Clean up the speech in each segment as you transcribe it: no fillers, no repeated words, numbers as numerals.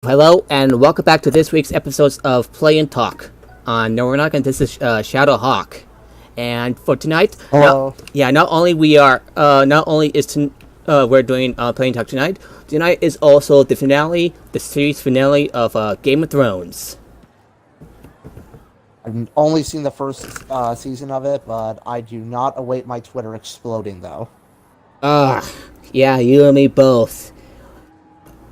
Hello, and welcome back to this week's episodes of Play and Talk on No We're Not Gonna. This is Shadow Hawk, and for tonight, Hello. not only we're doing Play and Talk tonight. Tonight is also the finale, the series finale of Game of Thrones. I've only seen the first season of it, but I do not await my Twitter exploding, though. Yeah, you and me both.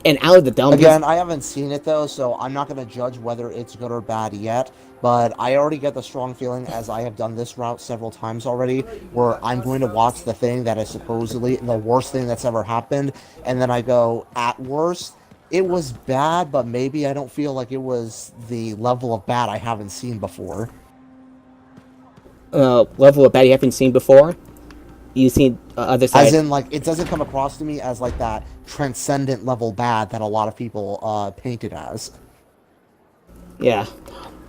And out of the dump. Again, I haven't seen it, though, so I'm not going to judge whether it's good or bad yet, but I already get the strong feeling, as I have done this route several times already, where I'm going to watch the thing that is supposedly the worst thing that's ever happened, and then I go, at worst, it was bad, but maybe I don't feel like it was the level of bad I haven't seen before. Level of bad you haven't seen before? You've seen other sides? As in, like, it doesn't come across to me as, like, that transcendent level bad that a lot of people paint it as. Yeah.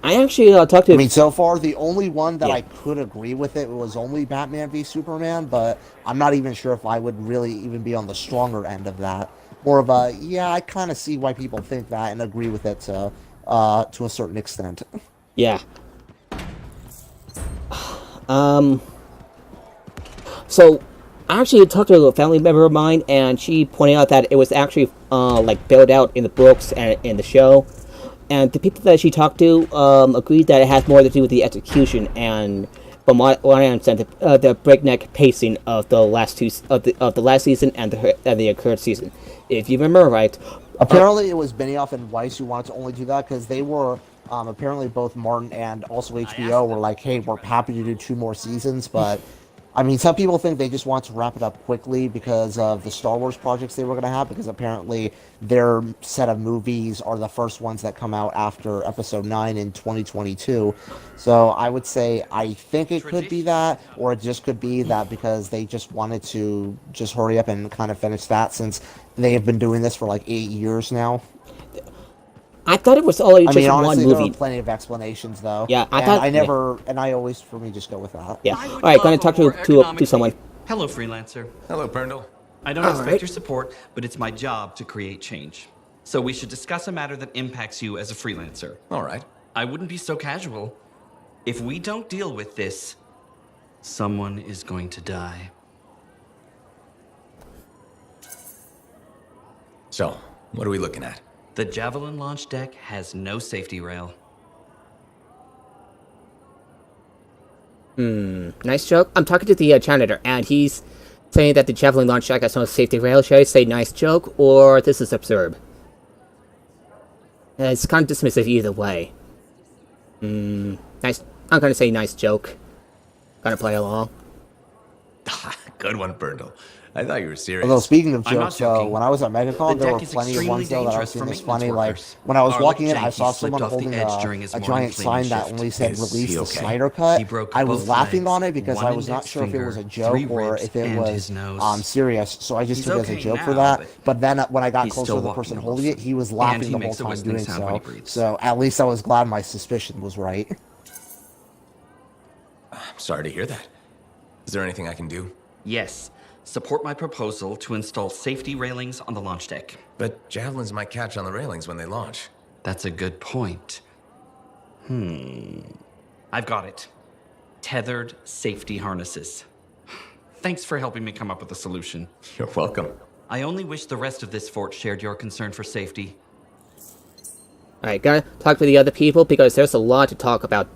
I actually talked to... I mean, so far, the only one that I could agree with it was only Batman v Superman, but I'm not even sure if I would really even be on the stronger end of that. More of a, yeah, I kind of see why people think that and agree with it to a certain extent. Yeah. So, I actually talked to a family member of mine, and she pointed out that it was actually, like, built out in the books and in the show. And the people that she talked to, agreed that it has more to do with the execution, and from what I understand, the breakneck pacing of the last season and the current season. If you remember right... Apparently, it was Benioff and Weiss who wanted to only do that, because they were... apparently, both Martin and also HBO were like, hey, we're happy to do 2 more seasons, but... I mean, some people think they just want to wrap it up quickly because of the Star Wars projects they were going to have, because apparently their set of movies are the first ones that come out after Episode 9 in 2022. So I would say I think it could be that, or it just could be that because they just wanted to just hurry up and kind of finish that, since they have been doing this for like 8 years now. I thought it was only just honestly, one movie. There are plenty of explanations, though. Yeah, I always, for me, just go with that. Yeah. All right, going to talk to someone. Hello, freelancer. Hello, Brindle. I don't expect your support, but it's my job to create change. So we should discuss a matter that impacts you as a freelancer. All right. I wouldn't be so casual. If we don't deal with this, someone is going to die. So, what are we looking at? The Javelin launch deck has no safety rail. Nice joke. I'm talking to the janitor, and he's saying that the Javelin launch deck has no safety rail. Should I say nice joke, or this is absurd? It's kind of dismissive either way. Nice. I'm gonna say nice joke. Gonna play along. Good one, Brindle. I thought you were serious. Although, speaking of I'm not jokes, though, joking. when I was at MegaCon, The there were deck is plenty of ones, though, that I was extremely seeing dangerous as for funny. Like, maintenance when I was workers. walking in, Our I saw Janky someone slipped off the holding edge during his a morning giant cleaning sign that shift. only said, Is release he the okay? Snyder Cut. He broke I was both laughing legs, on it because one I was not index sure if it was a finger, joke 3 or ribs, if it and was his nose. serious, so I just He's took it as a okay joke for now, that. But then when I got he's closer still to the walking person a holding wolf. it, he was And laughing he the whole makes a time whistling doing sound when he so. breathes. So at least I was glad my suspicion was right. I'm sorry to hear that. Is there anything I can do? Yes. Support my proposal to install safety railings on the launch deck. But javelins might catch on the railings when they launch. That's a good point. I've got it. Tethered safety harnesses. Thanks for helping me come up with a solution. You're welcome. I only wish the rest of this fort shared your concern for safety. Alright, gotta talk to the other people because there's a lot to talk about.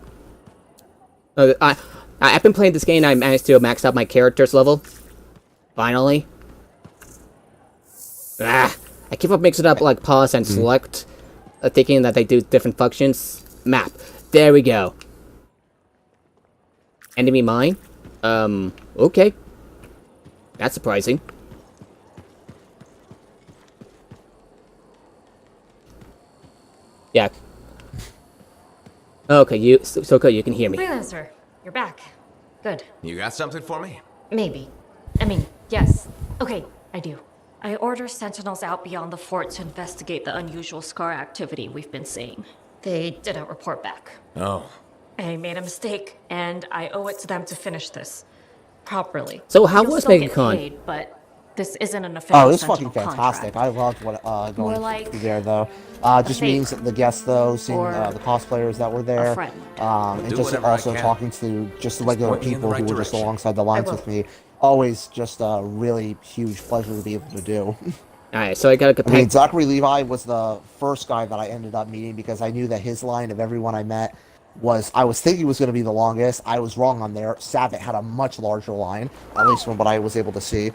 I've been playing this game and I managed to max out my character's level. Finally. I keep on mixing up like pause and select, thinking that they do different functions. Map. There we go. Enemy mine? Okay. That's surprising. Yeah. Okay, so good, you can hear me. Freelancer, you're back. Good. You got something for me? Maybe. I mean, yes. Okay, I do. I order sentinels out beyond the fort to investigate the unusual scar activity we've been seeing. They didn't report back. Oh. I made a mistake, and I owe it to them to finish this properly. So how You'll was still get MegaCon? paid, but This isn't an official Oh, it's Sentinel fucking fantastic. contract. I loved what More going like through there though. Just favor. meeting the guests though, seeing Or the cosplayers that were a there, friend. and do just whatever I also can. talking to just the regular point me in the people right who were just direction. alongside the lines will. with me. Always just a really huge pleasure to be able to do. Alright, so I gotta I mean, compare. Zachary Levi was the first guy that I ended up meeting because I knew that his line of everyone I met I was thinking was going to be the longest. I was wrong on there. Sabbath had a much larger line, at least from what I was able to see.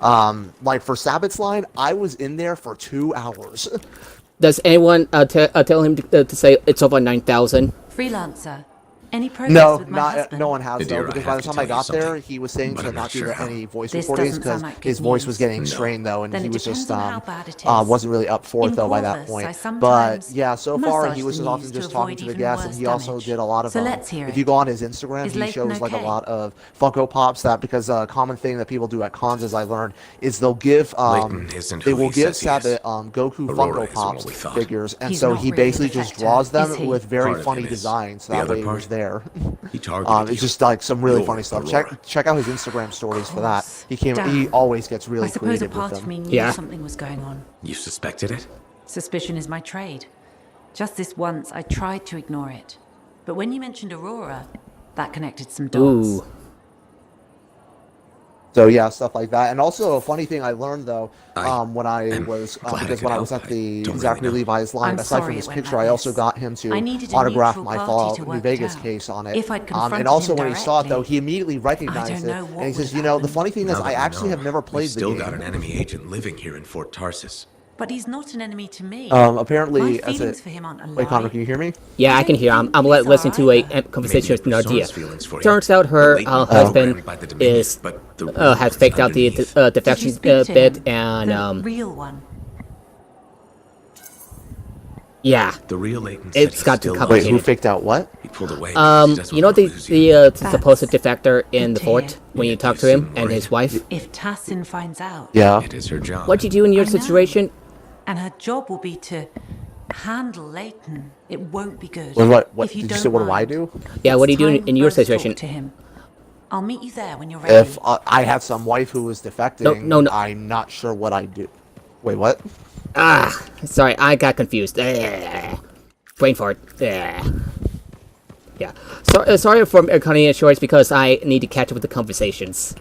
Like for Sabbath's line, I was in there for 2 hours. Does anyone tell him to say it's over 9,000? Freelancer. Any progress No, with my not husband? no one has Dear, though, I because have by the to time tell I you got there, something, he was saying but to I'm not not do sure how. any voice This recordings doesn't because sound like his good voice was news. getting No. strained though, and Then he it was depends just on how bad it is. wasn't really up for it In though by that Corvus, point. I But sometimes yeah, so far massage he was the just often news just to talking avoid to the even guests, and worse he also damage. did a lot of. So let's hear if it. you go on his Instagram, Is he Lathan shows like a okay? lot of Funko Pops that because a common thing that people do at cons, as I learned, is they'll give Layton isn't they who will he give says he is. Sabbath Goku Aurora Funko isn't Pops what we thought. figures, and He's so not he really a basically just defector, draws is them he? with very Part of funny him is. designs. So The that other way he part? was there. He targeted It's you. just like some really You're funny stuff. Aurora. Check out his Instagram stories for that. course. He Damn. always gets I really suppose a creative part with of me them. knew Yeah. something was going on. You suspected it? Suspicion is my trade. Just this once, I tried to ignore it. But when you mentioned Aurora, that connected some dots. Ooh. So yeah, stuff like that. And also a funny thing I learned though, when I am was glad I because could when I was help. at I the don't really Zachary know. Levi's line, I'm aside from sorry this it went picture, like I also this. got him to I needed a autograph neutral my party Fallout to New work Vegas it out. case on it. If I'd confronted And also him when he saw it though, directly, he immediately recognized know it, what and he would says, have "You know, the happened." funny thing is, Now that I we actually know, have never we've played the still game." got an enemy agent living here in Fort Tarsus. But he's not an enemy to me. Apparently, My as feelings a for him aren't a wait, Connor, lie. can you hear me? Yeah, I can hear. I'm listening to a Either. conversation with Maybe Nardia. Person's feelings for you. Turns out her But Layton husband programmed by the Dominion, is but the real has one's faked out the underneath. Did you defection speak to bit, him? and The real one. yeah, The real Layton said It's he got to still come- loves Wait, who you. faked out what? He pulled away. because he doesn't you know want to lose you. the That's supposed defector in good the to fort hear. when you Yeah, talk you to him seem and worried. his wife. If Tassin finds out, Yeah. It is her job. What'd you do in your I know. situation? and her job will be to handle Leighton, it won't be good. Well, what If you did you don't say? What do I mind. do? Yeah, what do you It's do time in your for us to talk situation? To him. I'll meet you there when you're ready. If I had some wife who was defecting, No. I'm not sure what I'd do. Wait, what? Sorry, I got confused. Brain fart. Yeah. Sorry for cutting it short because I need to catch up with the conversations.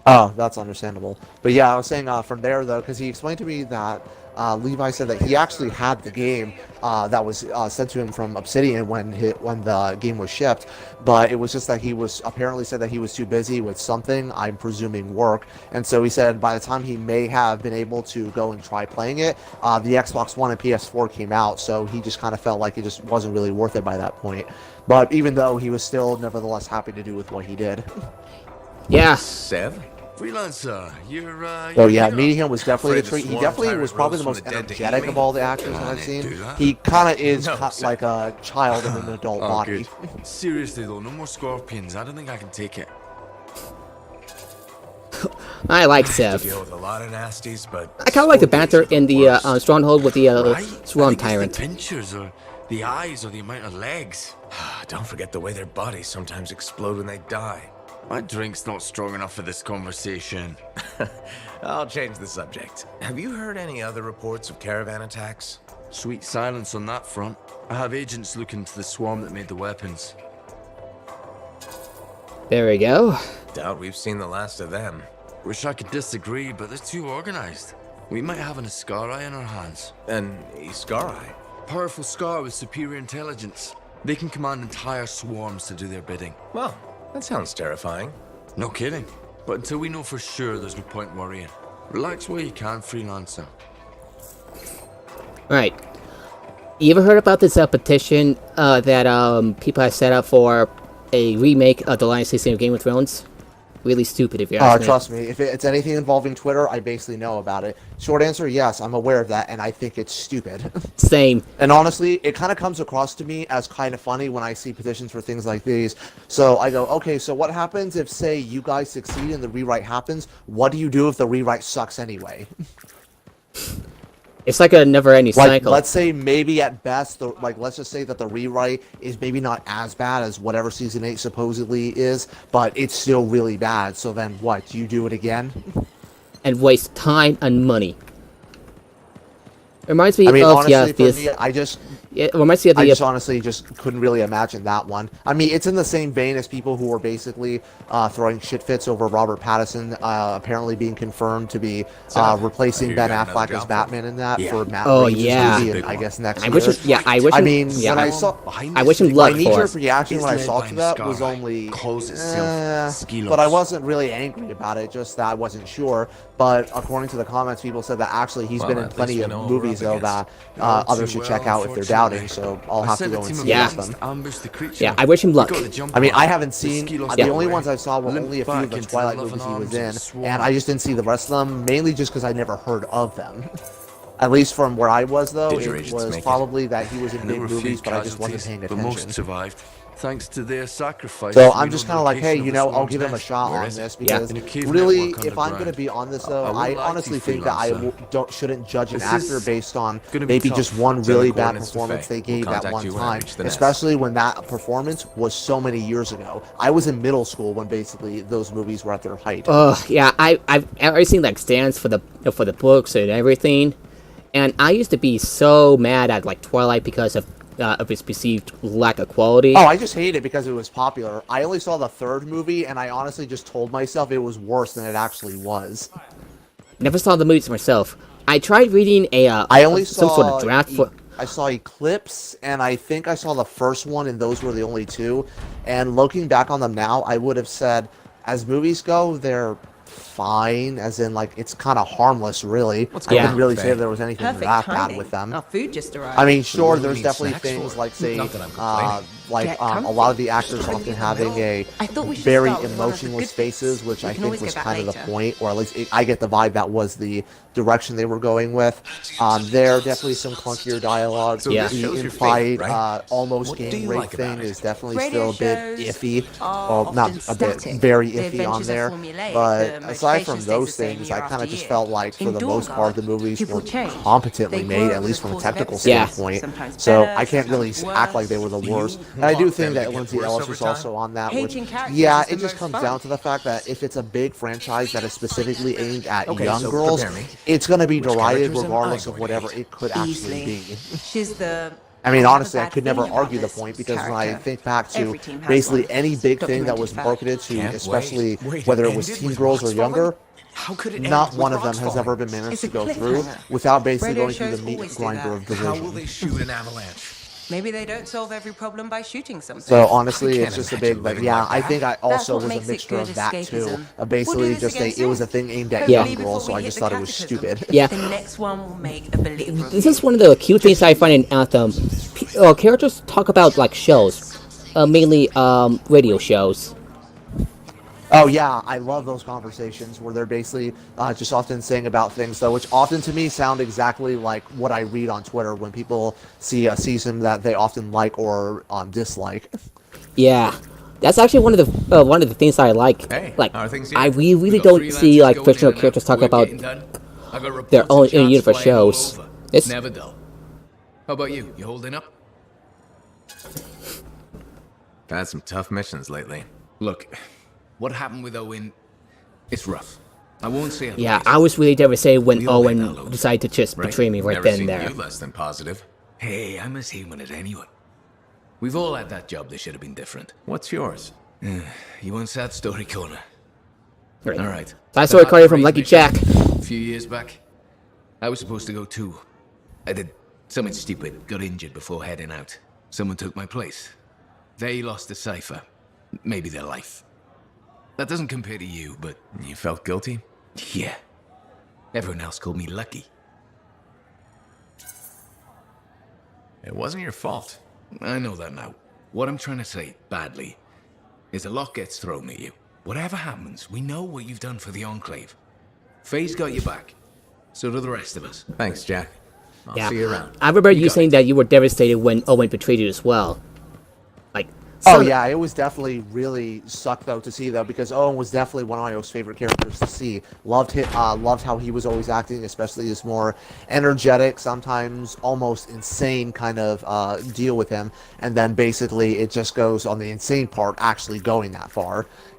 Oh, that's understandable. But yeah, I was saying from there though, because he explained to me that Levi said that he actually had the game that was sent to him from Obsidian when the game was shipped, but it was just that he was apparently said that he was too busy with something, I'm presuming work, and so he said by the time he may have been able to go and try playing it, the Xbox One and PS4 came out, so he just kind of felt like it just wasn't really worth it by that point. But even though he was still nevertheless happy to do with what he did. Yeah. Sev? Freelancer, you're So yeah, here. meeting him was definitely a Afraid the treat. He swarm definitely tyrant was probably the rose most from the dead to eat energetic me? of all the actors that I I've didn't seen. do that. He kind of is No, sir. like a child in an adult Oh, body. good. Seriously though, no more scorpions. I don't think I can take it. I like To Sev. deal with a lot of nasties, but I kind of like the banter in the worst. stronghold with the Right? swarm I think tyrant. It's the pinchers or the eyes or the amount of legs. don't forget the way their bodies sometimes explode when they die. My drink's not strong enough for this conversation. I'll change the subject. Have you heard any other reports of caravan attacks? Sweet silence on that front. I have agents looking into the swarm that made the weapons. There we go. Doubt we've seen the last of them. Wish I could disagree, but they're too organized. We might have an Ascarai in our hands. An Iskarai? Powerful Scar with superior intelligence. They can command entire swarms to do their bidding. Well, that sounds terrifying. No kidding. But until we know for sure, there's no point worrying. Relax while you can, Freelancer. Right. You ever heard about this petition that people have set up for a remake of the Lion season of Game of Thrones? Really stupid if you ask me. Trust me, if it's anything involving Twitter, I basically know about it. Short answer, yes, I'm aware of that, and I think it's stupid. Same. And honestly, it kind of comes across to me as kind of funny when I see petitions for things like these. So I go, okay, so what happens if, say, you guys succeed and the rewrite happens? What do you do if the rewrite sucks anyway? It's like a never-ending Like, cycle. let's say maybe at best, let's just say that the rewrite is maybe not as bad as whatever Season 8 supposedly is, but it's still really bad. So then what? Do you do it again? and waste time and money. It reminds me I mean, of honestly, for this. me, It reminds me of I the just honestly just couldn't really imagine that one. I mean, it's in the same vein as people who were basically throwing shit fits over Robert Pattinson apparently being confirmed to be replacing you Ben got another Affleck job as for Batman in that Yeah. for Matt Oh, Reeves' yeah. movie, Big I guess next I year. wish him, yeah, I wish I him, mean, yeah, when I saw, I wish him my luck for knee-jerk it. reaction when I Is saw led to by that the was scar. only, Calls itself but I wasn't really angry about it. Just that I wasn't sure. But according to the comments, people said that actually he's been in at least plenty we of know what movies we're though up that against. others should check out if they're doubting. So I'll have to go and see Yeah. them. Yeah, I wish him luck. I mean, I haven't seen the only ones I saw were Limp only a few of the back into Twilight the loving movies he was arms of in, the swan. and I just didn't see the rest of them, mainly just because I never heard of them. At least from where I was, though, Did your it agents was make it? probably that he was in There big were a few movies, but I just wasn't casualties, paying but most attention. survived, thanks to their sacrifice. So to I'm be just on kind of like, hey, location you of the know, I'll swarm's give him a nest. shot Where on is this it? because In a cave really, network if I'm going to underground. be on this, I though, would I like to honestly think that freelance, shouldn't judge an This actor is based on gonna be maybe tough. just one Send the really bad coordinates to performance Faye. they gave We'll that contact one you when I time, reach the nest. especially when that performance was so many years ago. I was in middle school when basically those movies were at their height. Yeah, I've already seen like stands for the books and everything, and I used to be so mad at like Twilight because of its perceived lack of quality. Oh, I just hate it because it was popular. I only saw the third movie, and I honestly just told myself it was worse than it actually was. Never saw the movies myself. I tried reading I only some saw sort of draft for. I saw Eclipse, and I think I saw the first one, and those were the only two. And looking back on them now, I would have said, as movies go, they're fine, as in, like, it's kind of harmless, really. I Yeah. wouldn't really say Faye? there was anything Perfect that bad timing. with them. Our food just arrived. I mean, sure, What do we there's need definitely snacks things for? like, say, Not that I'm complaining. Get a lot of the actors often having a I thought we should very start with one of the emotionless good faces, bits. which We I can think always was go back kind of the later. point, or at least I get the vibe that was the direction they were going with. There are definitely some clunkier dialogue. So Yeah. this The shows your implied faith, right? almost What do gang you rape like about thing it? is definitely Radio still a bit shows iffy. are Well, not often a bit, static. very The iffy on adventures are there. formulaic. But The aside from motivation stays those the same things, year I kind after of just year. felt like for In the Dawn most part, the Guard, movies people were change. competently They made, grow at least over from a the course of technical episodes. standpoint. Sometimes So better, I can't really sometimes act like they were the worse. worst. And I do want think them that to get Lindsay worse Ellis over was time? also on that. Hating characters Yeah, is the it just most comes fun. down to the fact that if it's a big franchise that is specifically aimed at Okay, young so girls, prepare me. it's going to be Which derided characters am regardless I of going to whatever hate? it could actually Easily. be. She's the. I mean, have a honestly, I bad could never feeling about argue the this point because when I character. think back to Every team has basically one. any big thing that Documented was fact. marketed to, Can't especially wait. whether it It was ended teen with girls or rocks younger, falling? How could it not end one with of them rocks has falling? ever been managed It's to a go through cliffhanger. without basically Radio going through the shows meat always do grinder that. of How will derision. they shoot an avalanche? Maybe they don't solve every problem by shooting something. So honestly, I it's can't just a imagine big, but living yeah, like I that. think I also what was a makes it mixture good of that too. escapism. We'll Basically, do this just again it was a soon. thing aimed at Hopefully young before girls, so we I hit just the thought it was catechism. stupid. Yeah. The next one will make a believer. This is one of the cute things I find in Anthem. Characters talk about like shows, mainly radio shows. Oh yeah, I love those conversations where they're basically just often saying about things, though, which often to me sound exactly like what I read on Twitter when people see a season that they often like or dislike. Yeah, that's actually one of the things I like. Hey, Like, how are things I here? really We got don't see freelancers like going fictional in and characters out, talk work about getting done. I got reports their of own chats universe flying all shows. over. It's Never dull. How about you? You holding up? I've had some tough missions lately. Look, what happened with Owen, it's rough. I won't say yeah. otherwise. I was really devastated when We all made that Owen load, decided to just Right? betray me right Never then seen and there. you less than positive. Hey, I'm as human as anyone. We've all had that job that should have been different. What's yours? You want sad story corner? Right. All right. I saw a card from Lucky Mission Jack. A few years back, I was supposed to go too. I did something stupid, got injured before heading out. Someone took my place. They lost the cipher. Maybe their life. That doesn't compare to you, but You felt guilty? yeah. Everyone else called me lucky. It wasn't your fault. I know that now. What I'm trying to say, badly, is a lot gets thrown at you. Whatever happens, we know what you've done for the Enclave. Faye's got your back. So do the rest of us. Thanks, Jack. I'll Yeah, see you around. I remember you got saying that you were devastated when Owen betrayed you as well. Like, Oh some- yeah, it was definitely really sucked though to see though because Owen was definitely one of my most favorite characters to see. Loved how he was always acting, especially his more energetic, sometimes almost insane kind of deal with him. And then basically it just goes on the insane part actually going that far.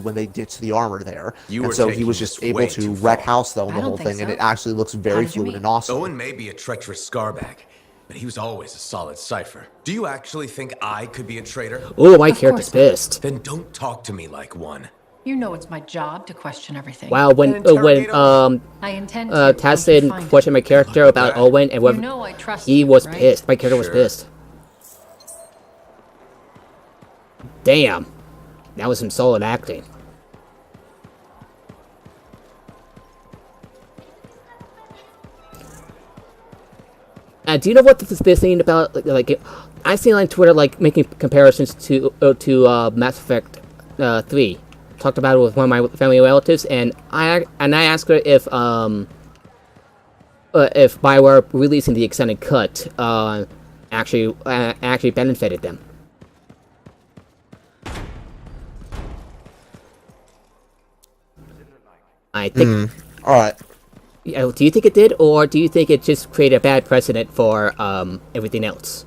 immediately when they ditched the armor there. You and were so he taking was this just able way to too wreck far. house though I the don't whole think thing, and so. it actually looks very did you fluid mean? and awesome. Owen may be a treacherous scarbag, but he was always a solid cipher. Do you actually think I could be a traitor? Oh, my Of character's course not. pissed. Then don't talk to me like one. You know it's my job to question everything. Wow, when interrogate Owen. I intend to. once you Tassin find questioned my character about that. Owen, and him. You know I trust he you, was right? pissed. My character was Sure. pissed. Damn. That was some solid acting. Do you know what this thing about? Like, I seen on Twitter like making comparisons to Mass Effect 3. Talked about it with one of my family relatives, and I asked her if if BioWare releasing the extended cut actually benefited them. I think. All right. Do you think it did, or do you think it just created a bad precedent for everything else?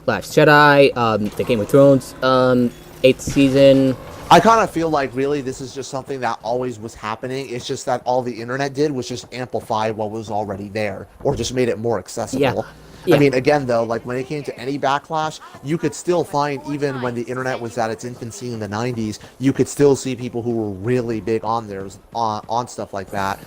Last Jedi, the Game of Thrones, 8th season. I kind of feel like really this is just something that always was happening. It's just that all the internet did was just amplify what was already there, or just made it more accessible. Yeah. I mean, again, though, like when it came to any backlash, you could still find, even when the internet was at its infancy in the 90s, you could still see people who were really big on theirs, on stuff like that.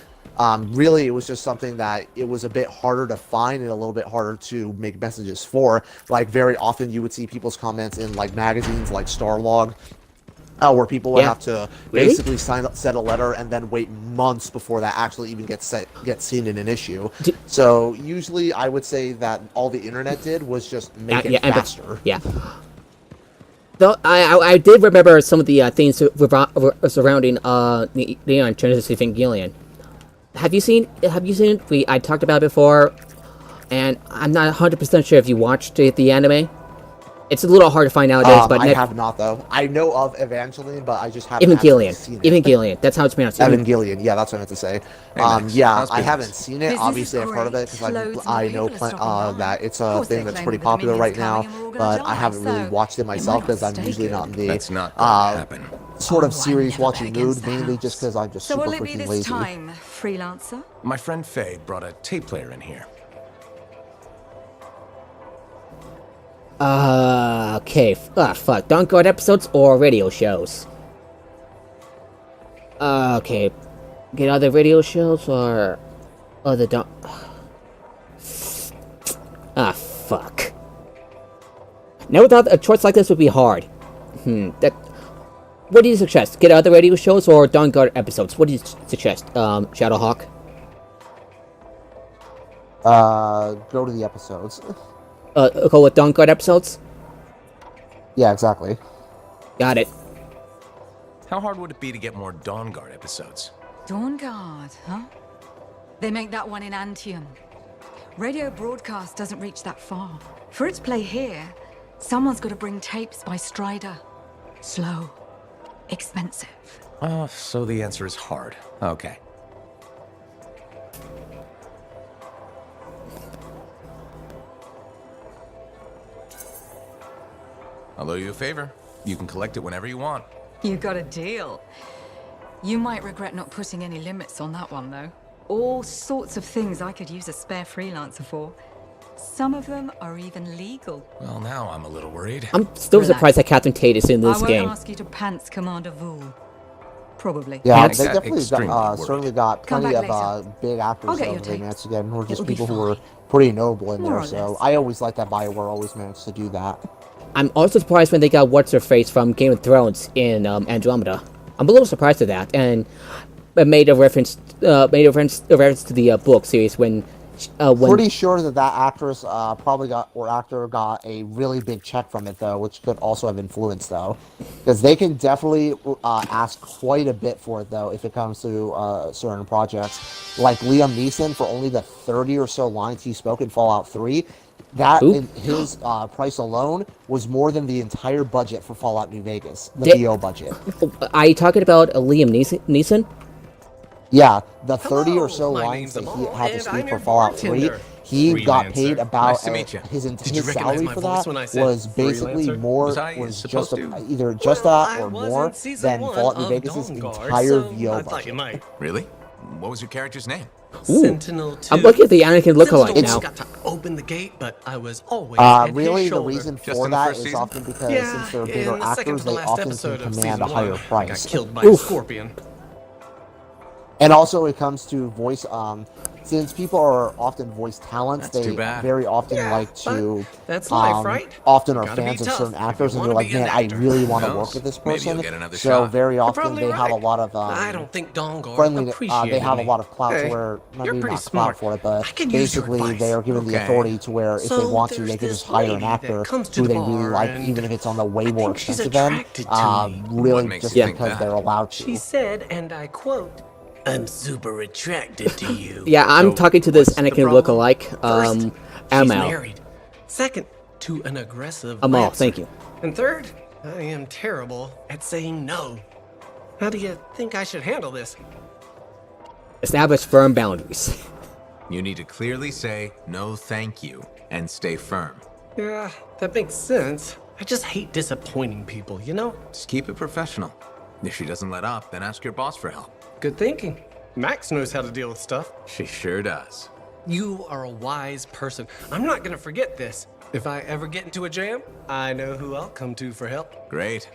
Really, it was just something that it was a bit harder to find and a little bit harder to make messages for. Like, very often you would see people's comments in, like, magazines like Starlog, where people would have to basically set a letter and then wait months before that actually even gets seen in an issue. So usually I would say that all the internet did was just make it faster. Though I did remember some of the things surrounding Neon Genesis Evangelion. Have you seen it? I talked about it before, and I'm not 100% sure if you watched the anime. It's a little hard to find nowadays, but I have not, though. I know of Evangelion, but I just haven't seen it. Evangelion. That's how it's pronounced. Evangelion. Yeah, that's what I meant to say. I haven't seen it. Obviously, I've heard of it because I know that it's a thing that's pretty popular right now, but I haven't really watched it myself because I'm usually not in the sort of series watching mood, mainly just because I'm just super freaking lazy. Freelancer? My friend Faye brought a tape player in here. Okay. Fuck. Don't Guard episodes or radio shows? Okay. Get other radio shows or other fuck. Never thought a choice like this would be hard. What do you suggest? Get other radio shows or Dawn Guard episodes? What do you suggest, Shadowhawk? Go to the episodes. Go with Dawn Guard episodes? Yeah, exactly. Got it. How hard would it be to get more Dawn Guard episodes? Dawn Guard, huh? They make that one in Anthem. Radio broadcast doesn't reach that far. For it to play here, someone's got to bring tapes by Strider. Slow. Expensive. So the answer is hard. Okay. I'll owe you a favor. You can collect it whenever you want. You got a deal. You might regret not putting any limits on that one, though. All sorts of things I could use a spare freelancer for. Some of them are even legal. Well, now I'm a little worried. I'm still surprised that Captain Tate is in this game. I won't ask you to pants Commander Vul. Probably. Yeah, they definitely certainly got plenty of big actors over there, managed to get, who were just people who were pretty notable in there. So I always like that BioWare always managed to do that. I'm also surprised when they got What's-Her-Face from Game of Thrones in Andromeda. I'm a little surprised at that, and it made a reference to the book series when pretty sure that actress probably got a really big check from it, though, which could also have influenced, though, because they can definitely ask quite a bit for it, though, if it comes to certain projects. Like Liam Neeson, for only the 30 or so lines he spoke in Fallout 3, that in his price alone was more than the entire budget for Fallout New Vegas, the VO budget. Are you talking about Liam Neeson? Yeah, the 30 or so lines that he had to speak for Fallout 3, he got paid about his salary for that was basically either just that or more than Fallout New Vegas' entire VO budget. Really? What was your character's name? Sentinel 2. I'm looking at the Anakin lookalike now. Got to open the gate, but I was always really, the reason for that is often because since they're bigger actors, they often can command a higher price. Got killed by a scorpion. And also, it comes to voice. Since people are often voice talents, they very often like to. That's life, right? Often are fans of certain actors, and they're like, "Man, I really want to work with this person." So very often they have a lot of. I don't think friendly. They have a lot of clout to where maybe not clout for it, but basically they are given the authority to where if they want to, they can just hire an actor who they really like, even if it's on the way more expensive end. Really, just because they're allowed to. She said, and I quote, I'm super attracted to you. Yeah, I'm So, talking to this what's the Anakin problem? lookalike. First, she's Amal. married. Second, to an aggressive Amal, Lancer. thank you. And third, I am terrible at saying no. How do you think I should handle this? Establish firm boundaries. You need to clearly say, no thank you, and stay firm. Yeah, that makes sense. I just hate disappointing people, you know? Just keep it professional. If she doesn't let up, then ask your boss for help. Good thinking. Max knows how to deal with stuff. She sure does. You are a wise person. I'm not gonna forget this. If I ever get into a jam, I know who I'll come to for help. Great.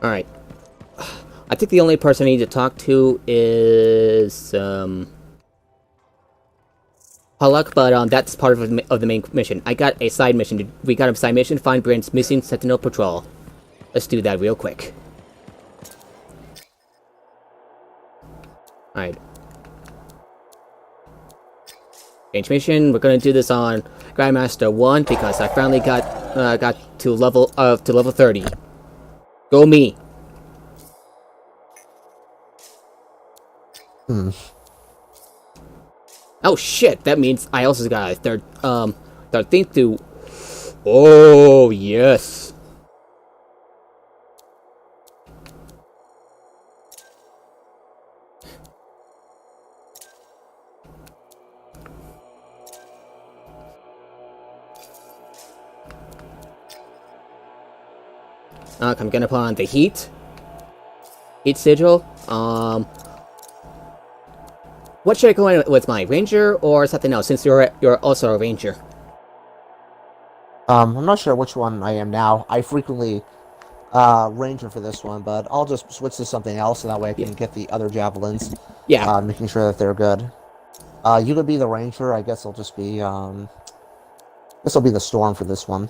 Alright. I think the only person I need to talk to is, Hulk, but, that's part of the main mission. I got a side mission. We got a side mission, find Brand's missing Sentinel Patrol. Let's do that real quick. Alright. Change mission. We're gonna do this on Grandmaster 1 because I finally got to level 30. Go me. Oh shit, that means I also got a third thing to... Oh, yes. I'm gonna put on the heat sigil. What should I go in with, my ranger or something else? Since you're also a ranger. I'm not sure which one I am now. I frequently ranger for this one, but I'll just switch to something else, so that way I can get the other javelins. Yeah. Making sure that they're good. You could be the ranger. I guess I'll just be this will be the storm for this one.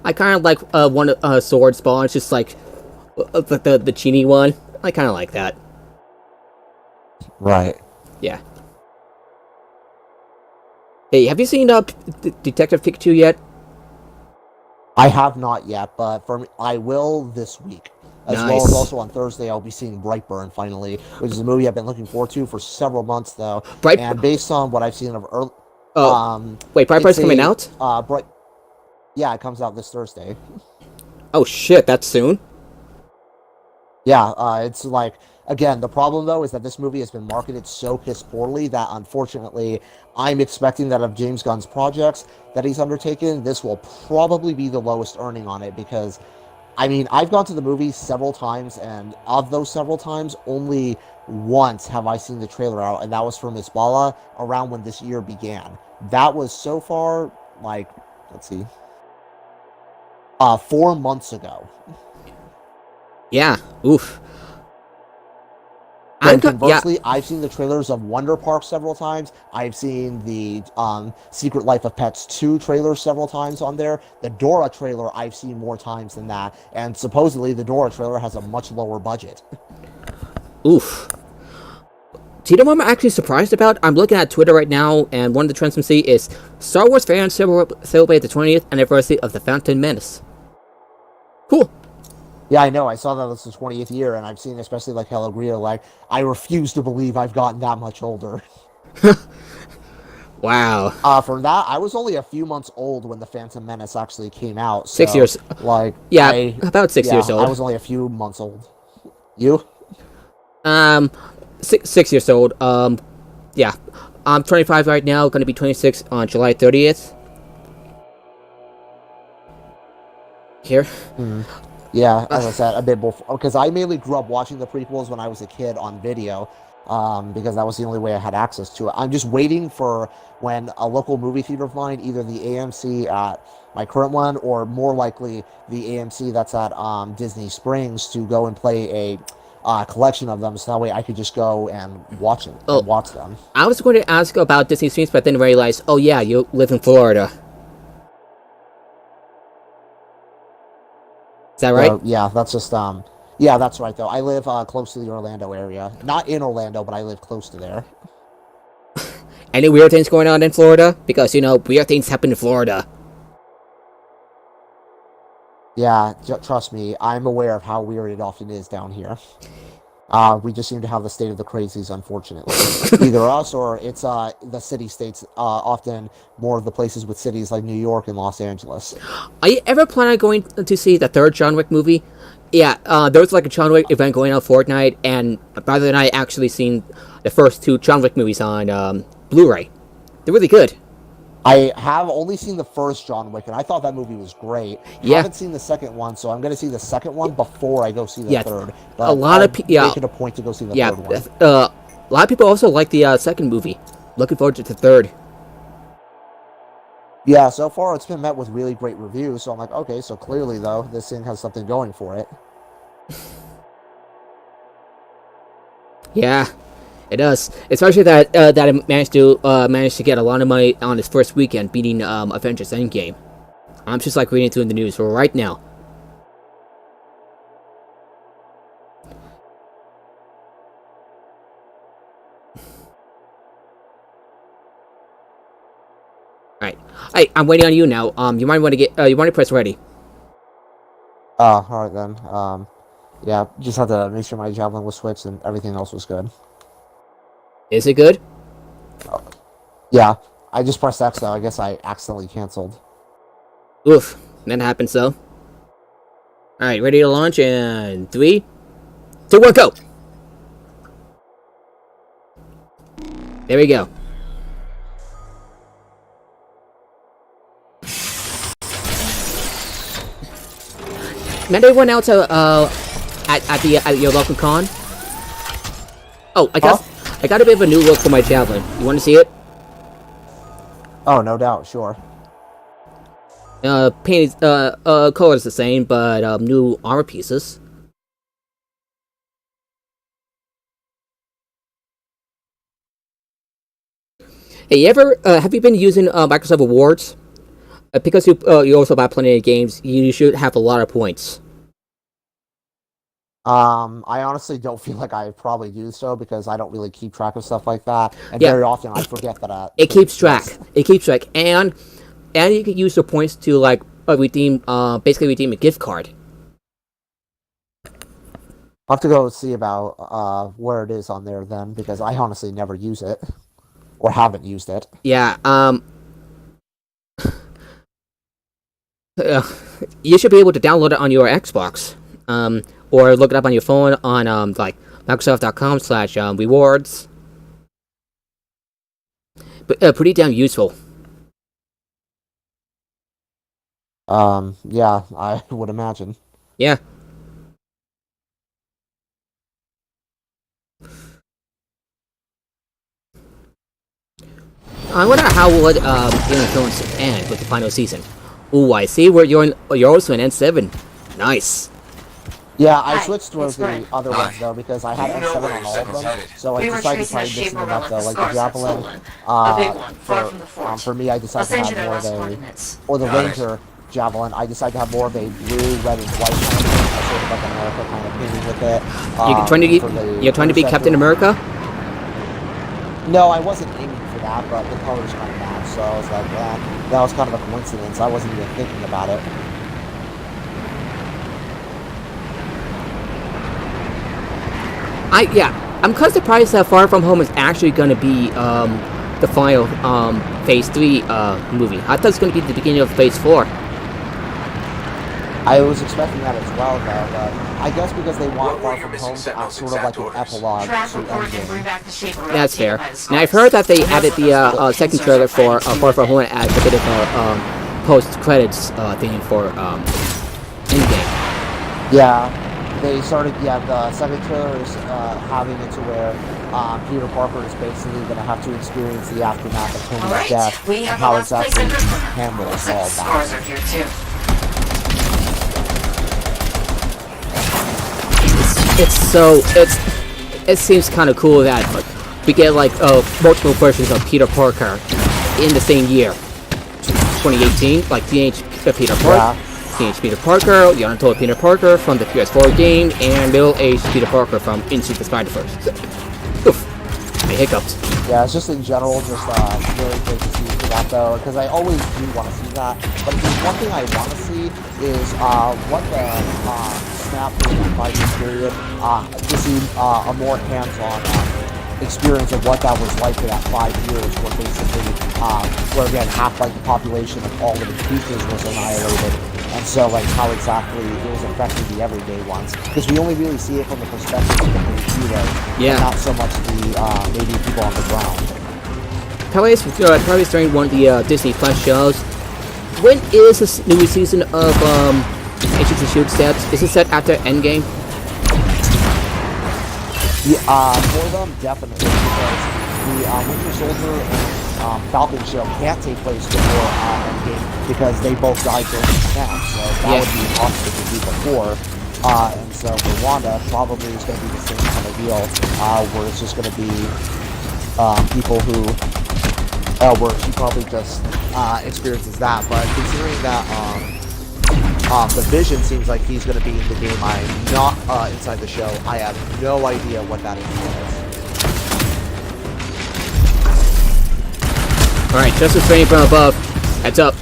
I kind of like one sword spawn. It's just like the Genie one. I kind of like that. Right. Yeah. Hey, have you seen Detective Pikachu yet? I have not yet, but I will this week. As well as also on Thursday, I'll be seeing Brightburn finally, which is a movie I've been looking forward to for several months though. And based on what I've seen of early, wait, Brightburn's coming out? Yeah, it comes out this Thursday. Oh shit, that's soon? Yeah, it's like, again, the problem though is that this movie has been marketed so piss poorly that unfortunately I'm expecting that of James Gunn's projects that he's undertaken, this will probably be the lowest earning on it because, I mean, I've gone to the movie several times and of those several times, only once have I seen the trailer out, and that was for Miss Bala around when this year began. That was so far, like, let's see, 4 months ago. Yeah, oof. And conversely, I've seen the trailers of Wonder Park several times. I've seen the Secret Life of Pets 2 trailer several times on there. The Dora trailer I've seen more times than that. And supposedly the Dora trailer has a much lower budget. Oof. Do you know what I'm actually surprised about? I'm looking at Twitter right now, and one of the trends I'm seeing is Star Wars fans celebrate the 20th anniversary of The Phantom Menace. Cool. Yeah, I know. I saw that this is the 20th year, and I've seen especially like Hello Grio, like, I refuse to believe I've gotten that much older. Wow. For that, I was only a few months old when The Phantom Menace actually came out. So, 6 years. Like, yeah, about 6 years old. I was only a few months old. You? 6 years old. Yeah. I'm 25 right now, gonna be 26 on July 30th. Here. Yeah, as I said, a bit before, because I mainly grew up watching the prequels when I was a kid on video, because that was the only way I had access to it. I'm just waiting for when a local movie theater of mine, either the AMC at my current one, or more likely the AMC that's at Disney Springs, to go and play a collection of them, so that way I could just go and watch it. Oh, watch them. I was going to ask about Disney Springs, but then realized, oh yeah, you live in Florida. Is that right? Yeah, that's just yeah, that's right though. I live close to the Orlando area. Not in Orlando, but I live close to there. Any weird things going on in Florida? Because, you know, weird things happen in Florida. Yeah, trust me, I'm aware of how weird it often is down here. We just seem to have the state of the crazies, unfortunately. Either us or it's the city-states, often more of the places with cities like New York and Los Angeles. Are you ever planning on going to see the third John Wick movie? Yeah, there was like a John Wick event going on Fortnite, and my brother and I actually seen the first two John Wick movies on Blu-ray. They're really good. I have only seen the first John Wick, and I thought that movie was great. Yeah. I haven't seen the second one, so I'm going to see the second one before I go see the third. But a lot of people make it a point to go see the third one. A lot of people also like the second movie. Looking forward to the third. Yeah, so far it's been met with really great reviews, so I'm like, okay, so clearly, though, this thing has something going for it. Yeah, it does. Especially that that it managed to get a lot of money on its first weekend, beating Avengers Endgame. I'm just like reading through the news right now. Alright. Hey, I'm waiting on you now. You might want to get you want to press ready. Alright then. Yeah, just had to make sure my javelin was switched and everything else was good. Is it good? Yeah, I just pressed X though. I guess I accidentally canceled. Oof, that happens though. Alright, ready to launch in 3, 2, 1, go! There we go. Met anyone else at your local con? Oh, I got a bit of a new look for my javelin. You want to see it? Oh, no doubt, sure. Paint color is the same, but new armor pieces. Hey, have you been using Microsoft Awards? Because you also buy plenty of games, you should have a lot of points. I honestly don't feel like I probably do so because I don't really keep track of stuff like that, and very often I forget that. It keeps track. It keeps track, and you can use the points to like redeem, basically redeem a gift card. I'll have to go see about where it is on there then, because I honestly never use it or haven't used it. Yeah. You should be able to download it on your Xbox. Or look it up on your phone on like Microsoft.com/rewards. But pretty damn useful. Yeah, I would imagine. Yeah. I wonder how would Game of Thrones end with the final season. Ooh, I see where you're also in N7. Nice. Yeah, I switched towards the other ones though because I had N7 on all of them, so I decided to try mixing them up though, like the javelin. For me, I decided to have more of or the ranger javelin. I decided to have more of a blue, red, and white kind of sort of like America kind of painting with it. You're trying to be Captain America? No, I wasn't aiming for that, but the colors kind of matched, so I was like, that was kind of a coincidence. I wasn't even thinking about it. I'm kind of surprised that Far From Home is actually going to be the final Phase 3 movie. I thought it was going to be the beginning of Phase 4. I was expecting that as well, though, but I guess because they want Far From Home to act sort of like an epilogue to Endgame. That's fair. Now, I've heard that they added the second trailer for Far From Home as a bit of a post-credits thing for Endgame. Yeah. They started, the second trailer is having it to where Peter Parker is basically going to have to experience the aftermath of Tony's death and how exactly handle all that. It seems kind of cool that we get like multiple versions of Peter Parker in the same year, 2018, like Teenage Peter Parker. Yeah. Teenage Peter Parker, the Untold Peter Parker from the PS4 game, and middle-aged Peter Parker from Into the Spider-Verse. Oof. I hiccuped. Yeah, it's just in general, just really great to see for that though, because I always do want to see that. But if there's one thing I want to see is what the snap during the 5-year period, to see a more hands-on experience of what that was like for that 5 years, where basically, where again, half like the population of all of the creatures was annihilated. And so, like, how exactly it was affecting the everyday ones. Because we only really see it from the perspective of the main hero, yeah, and not so much the, maybe people on the ground. Probably starting one of the Disney Plus shows. When is this new season of Agents of S.H.I.E.L.D. set? Is it set after Endgame? Yeah, for them, definitely, because the Winter Soldier and Falcon show can't take place before Endgame because they both died during the snap, so that would be impossible to do before. And so for Wanda, probably it's going to be the same kind of deal, where it's just going to be people who, where she probably just experiences that. But considering that the Vision seems like he's going to be in the game, I'm not inside the show, I have no idea what that entails. Alright, Justice training from above. Heads up.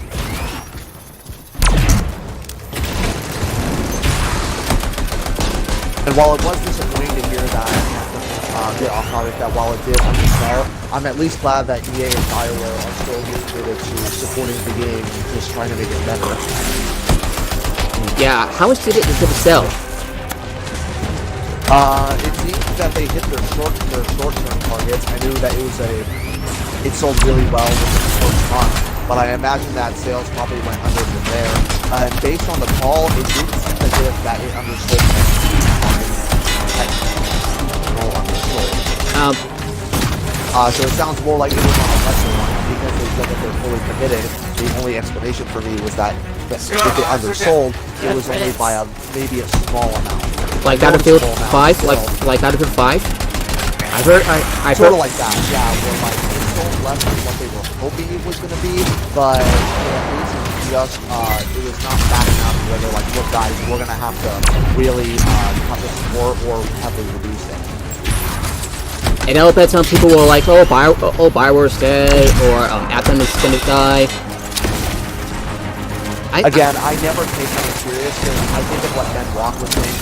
And while it was disappointing to hear that Anthem get off topic, that while it did undersell, I'm at least glad that EA and BioWare are still committed to supporting the game and just trying to make it better. Yeah, how much did it sell? It seems that they hit their short-term targets. I knew that it sold really well within the first month, but I imagine that sales probably went under from there. And based on the call, it didn't seem as if that it undersold. So it sounds more like it was on a lesser one because they said that they're fully committed. The only explanation for me was that if it undersold, it was only by maybe a small amount. Like Battlefield 5? Like Battlefield 5? I heard sort of like that, yeah, where like it sold less than what they were hoping it was going to be, but at least just it was not bad enough where they're like, look guys, we're going to have to really cut this more or heavily reduce it. And I'll bet some people were like, oh, BioWare's dead, or Anthem is gonna die. Again, I never take that serious because I think of what Ben Rock was saying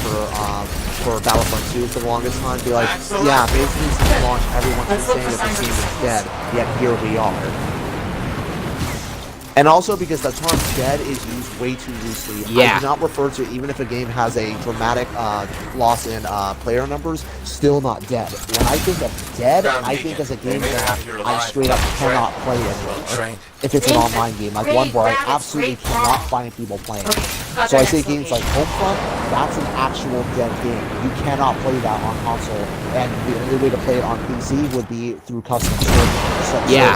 for Battlefront 2 for the longest time. Be like, yeah, basically since launch, everyone's been saying that the team is dead, yet here we are. And also because the term dead is used way too loosely. Yeah. I do not refer to, even if a game has a dramatic loss in player numbers, still not dead. When I think of dead, I think as a game that I straight up cannot play anymore. If it's an online game, like one where I absolutely cannot find people playing. So I say games like Homefront, that's an actual dead game. You cannot play that on console, and the only way to play it on PC would be through custom servers. Yeah.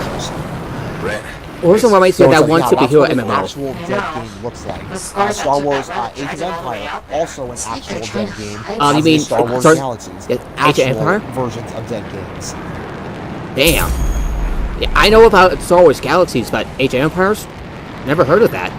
Or some might say that one superhero MMO. Actual dead game looks like. Star Wars Age of Empire, also an actual dead game. You mean Star Wars Galaxies? Age of Empire? Versions of dead games. Damn. Yeah, I know about Star Wars Galaxies, but Age of Empires? Never heard of that.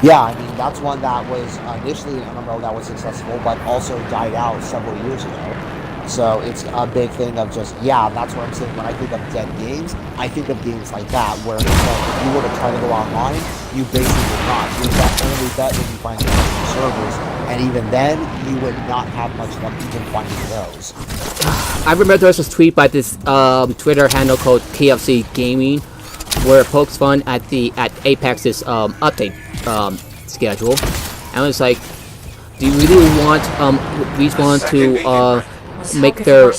Yeah, I mean, that's one that was initially an MMO that was successful, but also died out several years ago. So it's a big thing of just, yeah, that's what I'm saying. When I think of dead games, I think of games like that, where it's like, if you were to try to go online, you basically would not. You would only bet when you find the custom servers, and even then, you would not have much luck even finding those. I remember there was this tweet by this Twitter handle called KFC Gaming, where it pokes fun at Apex's update schedule, and it was like, do you really want Respawn to make their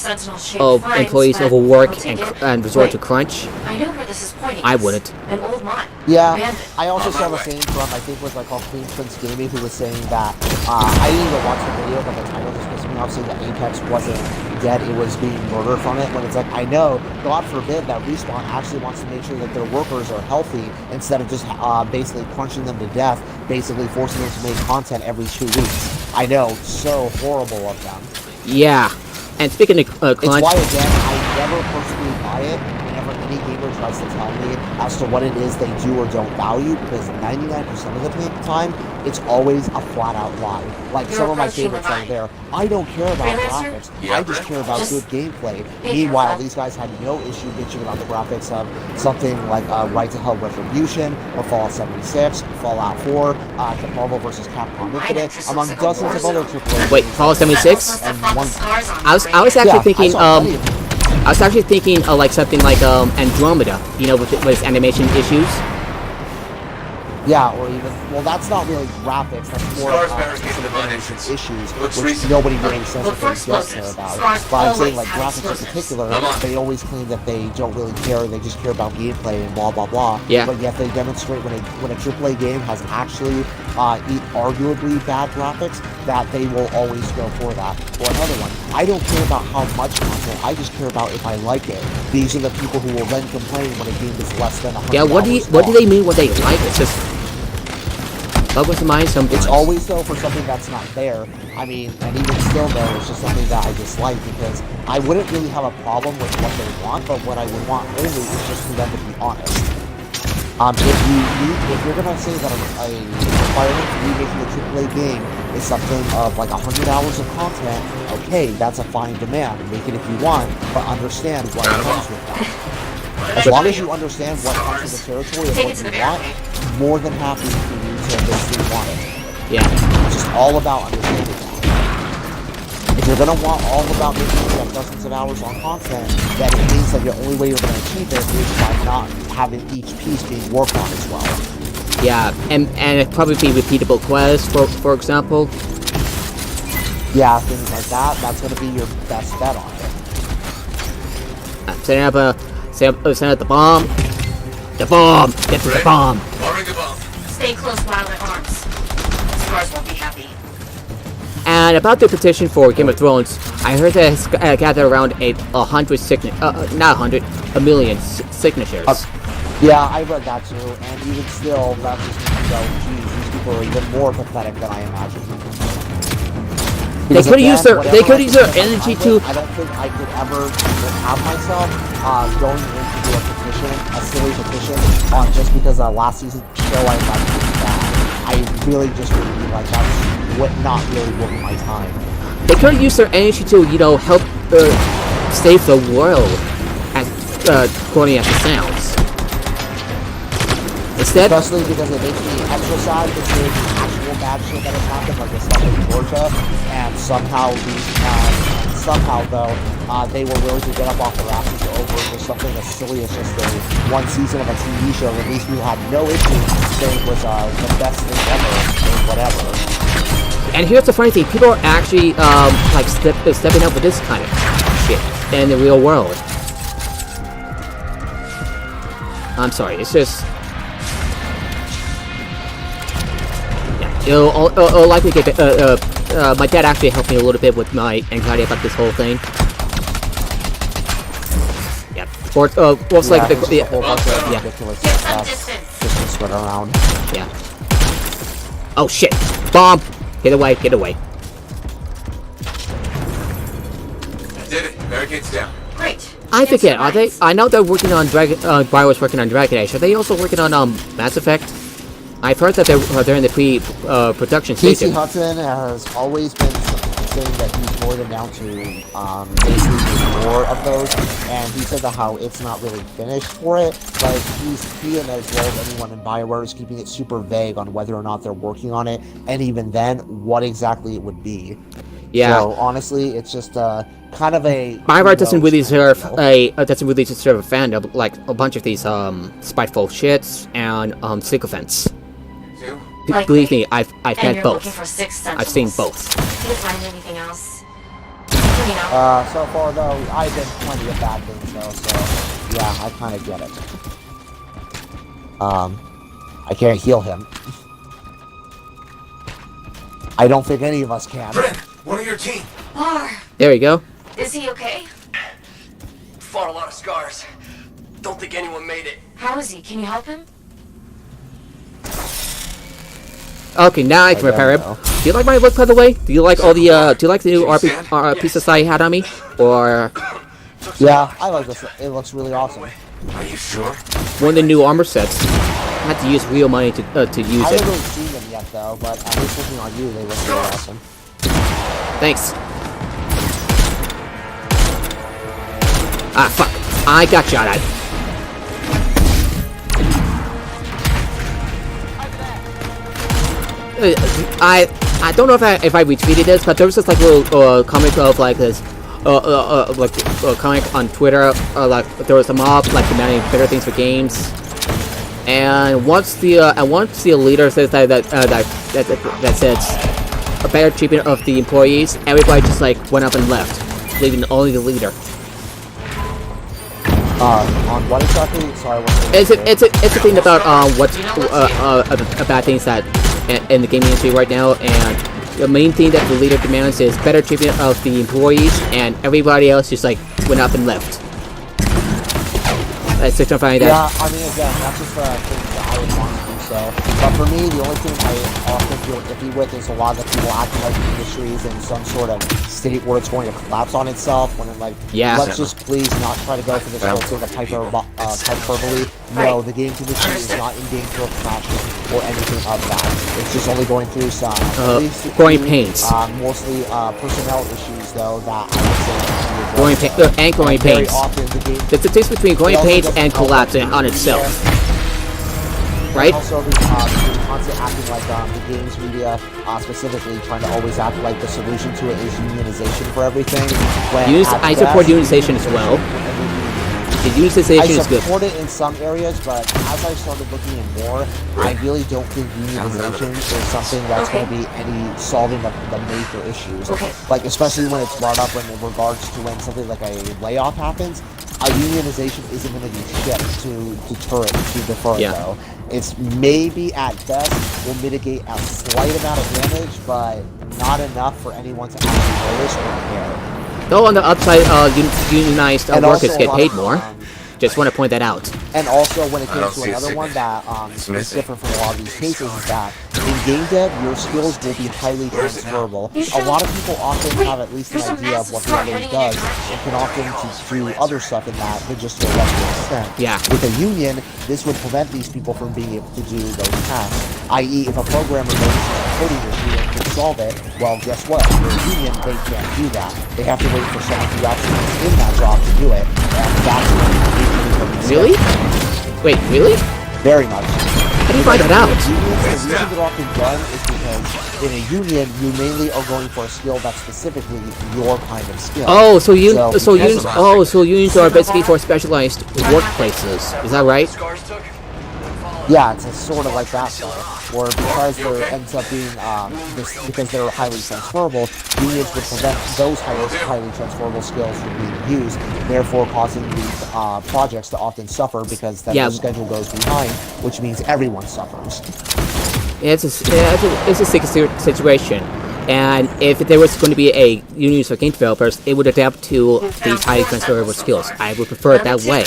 employees overwork and resort to crunch? I know where this is pointing. I wouldn't. An old mine. Yeah, I also saw the same from, I think it was like called Queen Prince Gaming, who was saying that, I didn't even watch the video, but the title just pissed me off, saying that Apex wasn't dead, it was being murdered from it, when it's like, I know, God forbid that Respawn actually wants to make sure that their workers are healthy, instead of just basically crunching them to death, basically forcing them to make content every 2 weeks. I know, so horrible of them. Yeah. And speaking of crunch... It's why, again, I never personally buy it whenever any gamer tries to tell me as to what it is they do or don't value, because 99% of the time, it's always a flat-out lie. Like some of my favorites are there. I don't care about graphics. I just care about good gameplay. Meanwhile, these guys had no issue bitching about the graphics of something like Right to Hell Retribution, or Fallout 76, Fallout 4, Marvel vs. Capcom Infinite, among dozens of other AAA. Wait, Fallout 76? And I was actually thinking, I was actually thinking like something like Andromeda, you know, with its animation issues. Yeah, or even, well, that's not really graphics, that's more specific animation issues, which nobody really says that they don't care about. But I'm saying, like, graphics in particular, they always claim that they don't really care, they just care about gameplay and blah, blah, blah. Yeah. But yet they demonstrate when a AAA game has actually arguably bad graphics, that they will always go for that. Or another one, I don't care about how much content, I just care about if I like it. These are the people who will then complain when a game is less than 100 Yeah, what do they mean when they like it? It's just bugs in mind sometimes. It's always though for something that's not there. I mean, and even still though, it's just something that I dislike, because I wouldn't really have a problem with what they want, but what I would want only is just for them to be honest. If you're gonna say that a requirement for you making a AAA game is something of like 100 hours of content, okay, that's a fine demand. Make it if you want, but understand what comes with that. As long as you understand what comes with the territory and what you want, more than happy for you to basically want it. Yeah. It's just all about understanding that. If you're gonna want all about making dozens of hours on content, then it means that the only way you're gonna achieve it is by not having each piece being worked on as well. Yeah, and it'd probably be repeatable quests, for example. Yeah, things like that. That's gonna be your best bet on it. Setting up the bomb. The bomb! Get to the bomb! Stay close while at arms. Scars won't be happy. And about the petition for Game of Thrones, I heard that it's gathered around a million signatures. Yeah, I read that too, and even still, that just means that, geez, these people are even more pathetic than I imagined. They could use their energy to. I don't think I could ever have myself going into a petition, a silly petition, just because last season's show I imagined was bad. I really just would be like, that's not really worth my time. They could use their energy to, you know, help save the world, as corny as it sounds. Instead, especially because it makes me extra sad considering the actual bad shit that has happened, like the stuff in Georgia, and somehow though, they were willing to get up off their asses over just something as silly as just one season of a TV show that these people had no issue saying was the best thing ever, or whatever. And here's the funny thing, people are actually, like, stepping up with this kind of shit in the real world. I'm sorry, it's just... It'll likely get... my dad actually helped me a little bit with my anxiety about this whole thing. Yeah. Or, most like the whole bunch of ridiculous stuff just spread around. Yeah. Oh shit! Bomb! Get away, get away. I did it. Barricades down. Great. I forget, are they? I know they're working on BioWare's working on Dragon Age. Are they also working on Mass Effect? I've heard that they're in the pre-production stage. Casey Hudson has always been saying that he's more than down to basically do more of those, and he said that how it's not really finished for it. Like he and as well as anyone in BioWare is keeping it super vague on whether or not they're working on it, and even then, what exactly it would be. Yeah. So honestly, it's just kind of a. BioWare doesn't really deserve a fandom like a bunch of these spiteful shits and sycophants. Believe me, I've met both. I've seen both. Did you find anything else? So far though, I've done plenty of bad things though, so yeah, I kind of get it. I can't heal him. I don't think any of us can. Brent, one of your team. Lar. There we go. Is he okay? Fought a lot of scars. Don't think anyone made it. How is he? Can you help him? Okay, now I can repair him. Do you like my look, by the way? Do you like all the do you like the new pieces I had on me? Or yeah, I like this. It looks really awesome. Are you sure? One of the new armor sets. I had to use real money to use I it. haven't really seen them yet, though, but at least looking on you, they look really awesome. Thanks. Ah, fuck. I got shot at. I don't know if I retweeted this, but there was this like little comic of like this comic on Twitter. Like there was a mob like demanding better things for games, and once the leader says that says a better treatment of the employees, everybody just like went up and left, leaving only the leader. On what exactly? Sorry, it's a thing about what's about things that in the gaming industry right now, and the main thing that the leader demands is better treatment of the employees, and everybody else just like went up and left. That's just finding that. Yeah, I mean, again, that's just the thing that I would want to do so. But for me, the only thing I often feel iffy with is a lot of the people acting like the industry is in some sort of state where it's going to collapse on itself. When I'm like, let's just please not try to go for this whole thing of hyperbole. No, the game industry is not in danger of crashing or anything of that. It's just only going through some growing pains. Mostly personnel issues, though, that I would say growing pains. There's a difference between growing pains and collapsing on itself. Right? Also, the constant acting like the games media, specifically trying to always act like the solution to it is unionization for everything. I support unionization as well. The unionization is good. I support it in some areas, but as I started looking in more, I really don't think unionization is something that's going to be any solving the major issues. Like, especially when it's brought up in regards to when something like a layoff happens. Unionization isn't going to do shit to deter it, to defer it, though. It's maybe, at best, will mitigate a slight amount of damage, but not enough for anyone to actually notice or care. Though on the upside, unionized workers get paid more. Just want to point that out. And also, when it comes to another one that is different from a lot of these cases, is that in game dev, your skills will be highly transferable. A lot of people often have at least an idea of what the other does, and can often do other stuff in that, but just to a lesser extent. Yeah. With a union, this would prevent these people from being able to do those tasks. I.e., if a programmer notices a coding issue and can solve it, well, guess what? For a union, they can't do that. They have to wait for someone who actually is in that job to do it, and that's when Really? Wait, really? Very much. How do you find that out? The reason they're often done is because in a union, you mainly are going for a skill that's specifically your kind of skill. Oh, so unions are basically for specialized workplaces. Is that right? Yeah, it's sort of like that, or because there ends up being because they're highly transferable, unions would prevent those highly transferable skills from being used, therefore causing these projects to often suffer because then the schedule goes behind, which means everyone suffers. Yeah, it's a sick situation. And if there was going to be a union for game developers, it would adapt to these highly transferable skills. I would prefer it that way.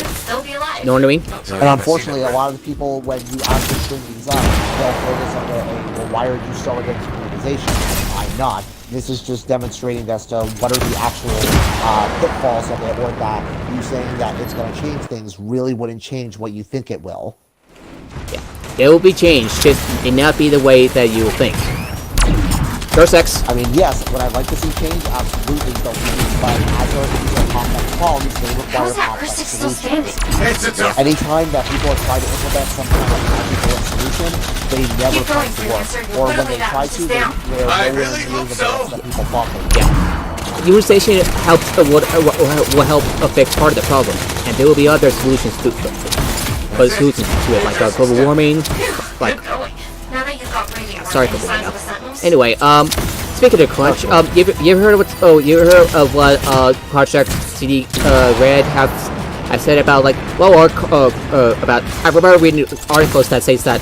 You know what I mean? And unfortunately, a lot of the people, when you actually bring these up, they'll focus on well, why are you so against unionization? I'm not. This is just demonstrating as to what are the actual pitfalls of it, or that you saying that it's going to change things really wouldn't change what you think it will. Yeah, it will be changed, just it not be the way that you think. Sex. I mean, yes, would I like to see change? Absolutely, but as these are complex problems, they require complex solutions. Anytime that people are trying to implement some kind of magical solution, they never come to work. Or when they try to, they're nowhere near the best that people thought they would. Yeah. Unionization helps will help fix part of the problem, and there will be other solutions to it, like global warming, like. Sorry for blowing up. Anyway, speaking of crunch, you heard of what Project CD Red have said about about I remember reading articles that says that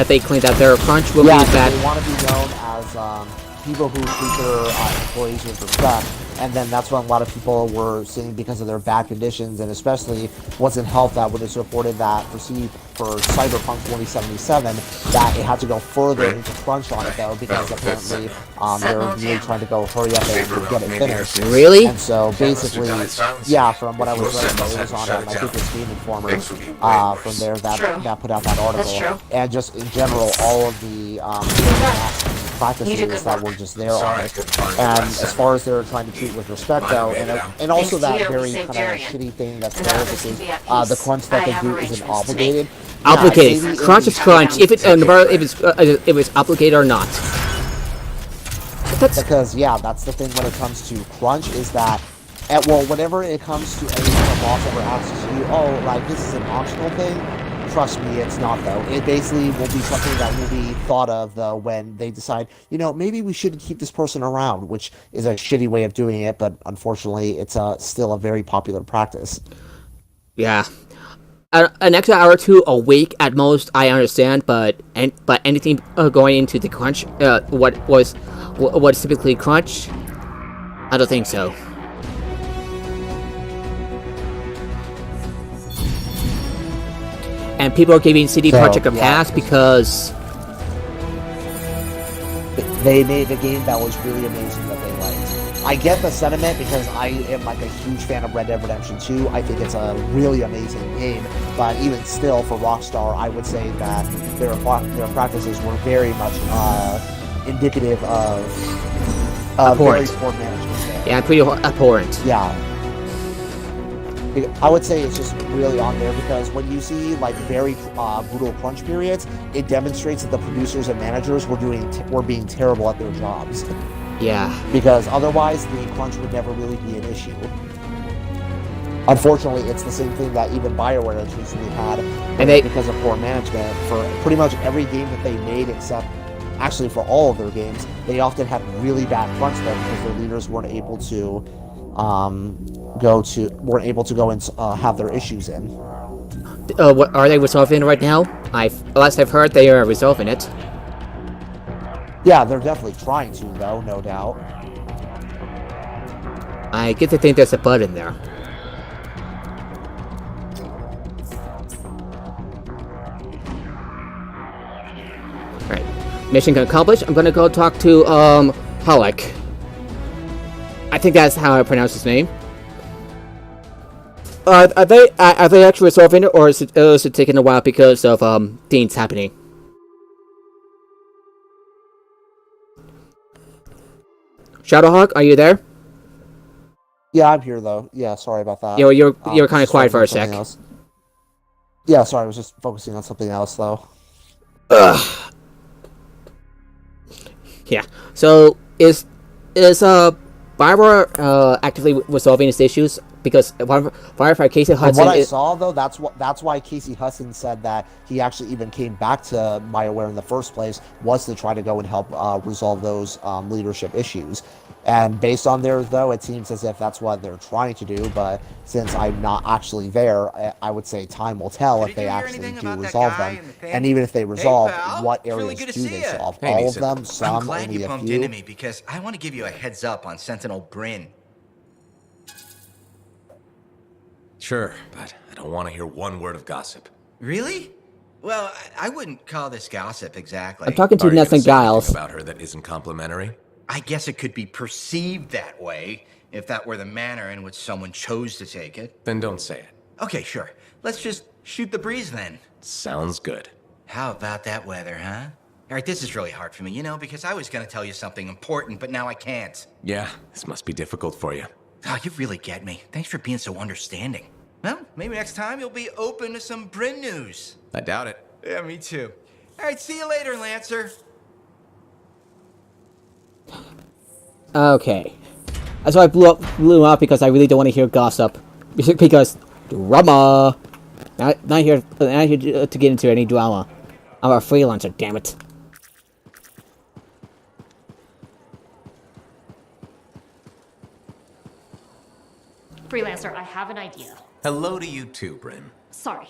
they claim that their crunch will be bad. They want to be known as people who treat their employees with respect. And then that's when a lot of people were sitting because of their bad conditions, and especially wasn't helped that when it's reported that for Cyberpunk 2077 that it had to go further into crunch on it though, because apparently they're really trying to go hurry up and get it finished. Really? And so basically, yeah, from what I was reading, it was on I think it's Game Informer from there that put out that article, and just in general all of the practices that were just there on it. And as far as they're trying to treat with respect though, and also that very kind of shitty thing that's there, because the crunch that they do isn't obligated. Obligated. Crunch is crunch. If it's obligated or not. Because yeah, that's the thing when it comes to crunch is that, whenever it comes to anything the boss ever asks you, oh, like this is an optional thing. Trust me, it's not though. It basically will be something that will be thought of though when they decide, maybe we shouldn't keep this person around, which is a shitty way of doing it, but unfortunately, it's still a very popular practice. Yeah. An extra hour or two a week at most, I understand, but anything going into the crunch, what's typically crunch, I don't think so. And people are giving CD Projekt a pass because they made a game that was really amazing that they liked. I get the sentiment because I am like a huge fan of Red Dead Redemption 2. I think it's a really amazing game, but even still, for Rockstar, I would say that their practices were very much indicative of very poor management there. Yeah, pretty abhorrent. Yeah. I would say it's just really on there because when you see like very brutal crunch periods, it demonstrates that the producers and managers were being terrible at their jobs. Yeah. Because otherwise, the crunch would never really be an issue. Unfortunately, it's the same thing that even BioWare has recently had, because of poor management for pretty much every game that they made, except actually for all of their games. They often had really bad crunch though because their leaders weren't able to go and have their issues in. What are they resolving right now? Last I've heard, they are resolving it. Yeah, they're definitely trying to, though, no doubt. I get to think there's a button there. Right, mission accomplished. I'm gonna go talk to Halleck. I think that's how I pronounce his name. Are they actually resolving it, or is it taking a while because of things happening? Shadowhawk, are you there? Yeah, I'm here though. Yeah, sorry about that. You're kind of quiet for a sec. Else. Yeah, sorry, I was just focusing on something else though. Ugh. Yeah. So is BioWare actively resolving its issues? Because firefighter Casey Hudson. From what I saw, though, that's why Casey Hudson said that he actually even came back to BioWare in the first place, was to try to go and help resolve those leadership issues. And based on theirs, though, it seems as if that's what they're trying to do. But since I'm not actually there, I would say time will tell if they actually do resolve them. And even if they resolve, what areas do they solve? Hey, all of them? Some? I'm glad only you a bumped few? into me because I want to give you a heads up on Sentinel Bryn. Sure, but I don't want to hear one word of gossip. Really? Well, I wouldn't call this gossip exactly. I'm talking to Nathan Giles. About her that isn't complimentary? I guess it could be perceived that way, if that were the manner in which someone chose to take it. Then don't say it. Okay, sure. Let's just shoot the breeze then. Sounds good. How about that weather, huh? All right, this is really hard for me, because I was going to tell you something important, but now I can't. Yeah, this must be difficult for you. Oh, you really get me. Thanks for being so understanding. Well, maybe next time you'll be open to some Bryn news. I doubt it. Yeah, me too. All right, see you later, Lancer. Okay. That's why I blew him up, because I really don't want to hear gossip. Because drama. Not here to get into any drama. I'm a freelancer, damn it. Freelancer, I have an idea. Hello to you too, Bryn. Sorry.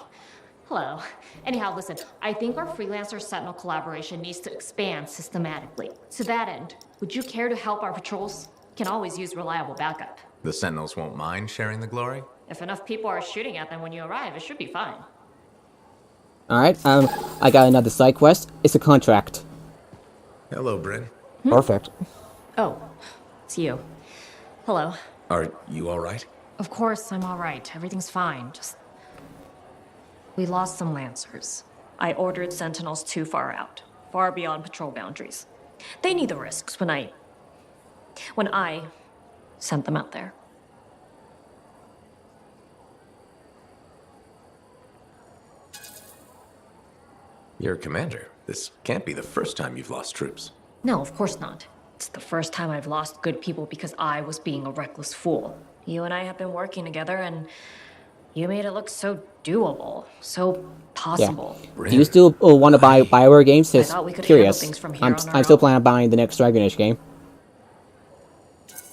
Hello. Anyhow, listen, I think our freelancer Sentinel collaboration needs to expand systematically. To that end, would you care to help our patrols? Can always use reliable backup. The Sentinels won't mind sharing the glory? If enough people are shooting at them when you arrive, it should be fine. Alright, I got another side quest. It's a contract. Hello, Bryn. Perfect. Oh, it's you. Hello. Are you alright? Of course, I'm alright. Everything's fine. Just... we lost some Lancers. I ordered Sentinels too far out. Far beyond patrol boundaries. They need the risks when I sent them out there. You're commander. This can't be the first time you've lost troops. No, of course not. It's the first time I've lost good people because I was being a reckless fool. You and I have been working together, and you made it look so doable, so possible. Yeah. Do you still want to buy BioWare games? Just thought we could curious. handle things from here I'm on our still own. planning on buying the next Dragon Age game.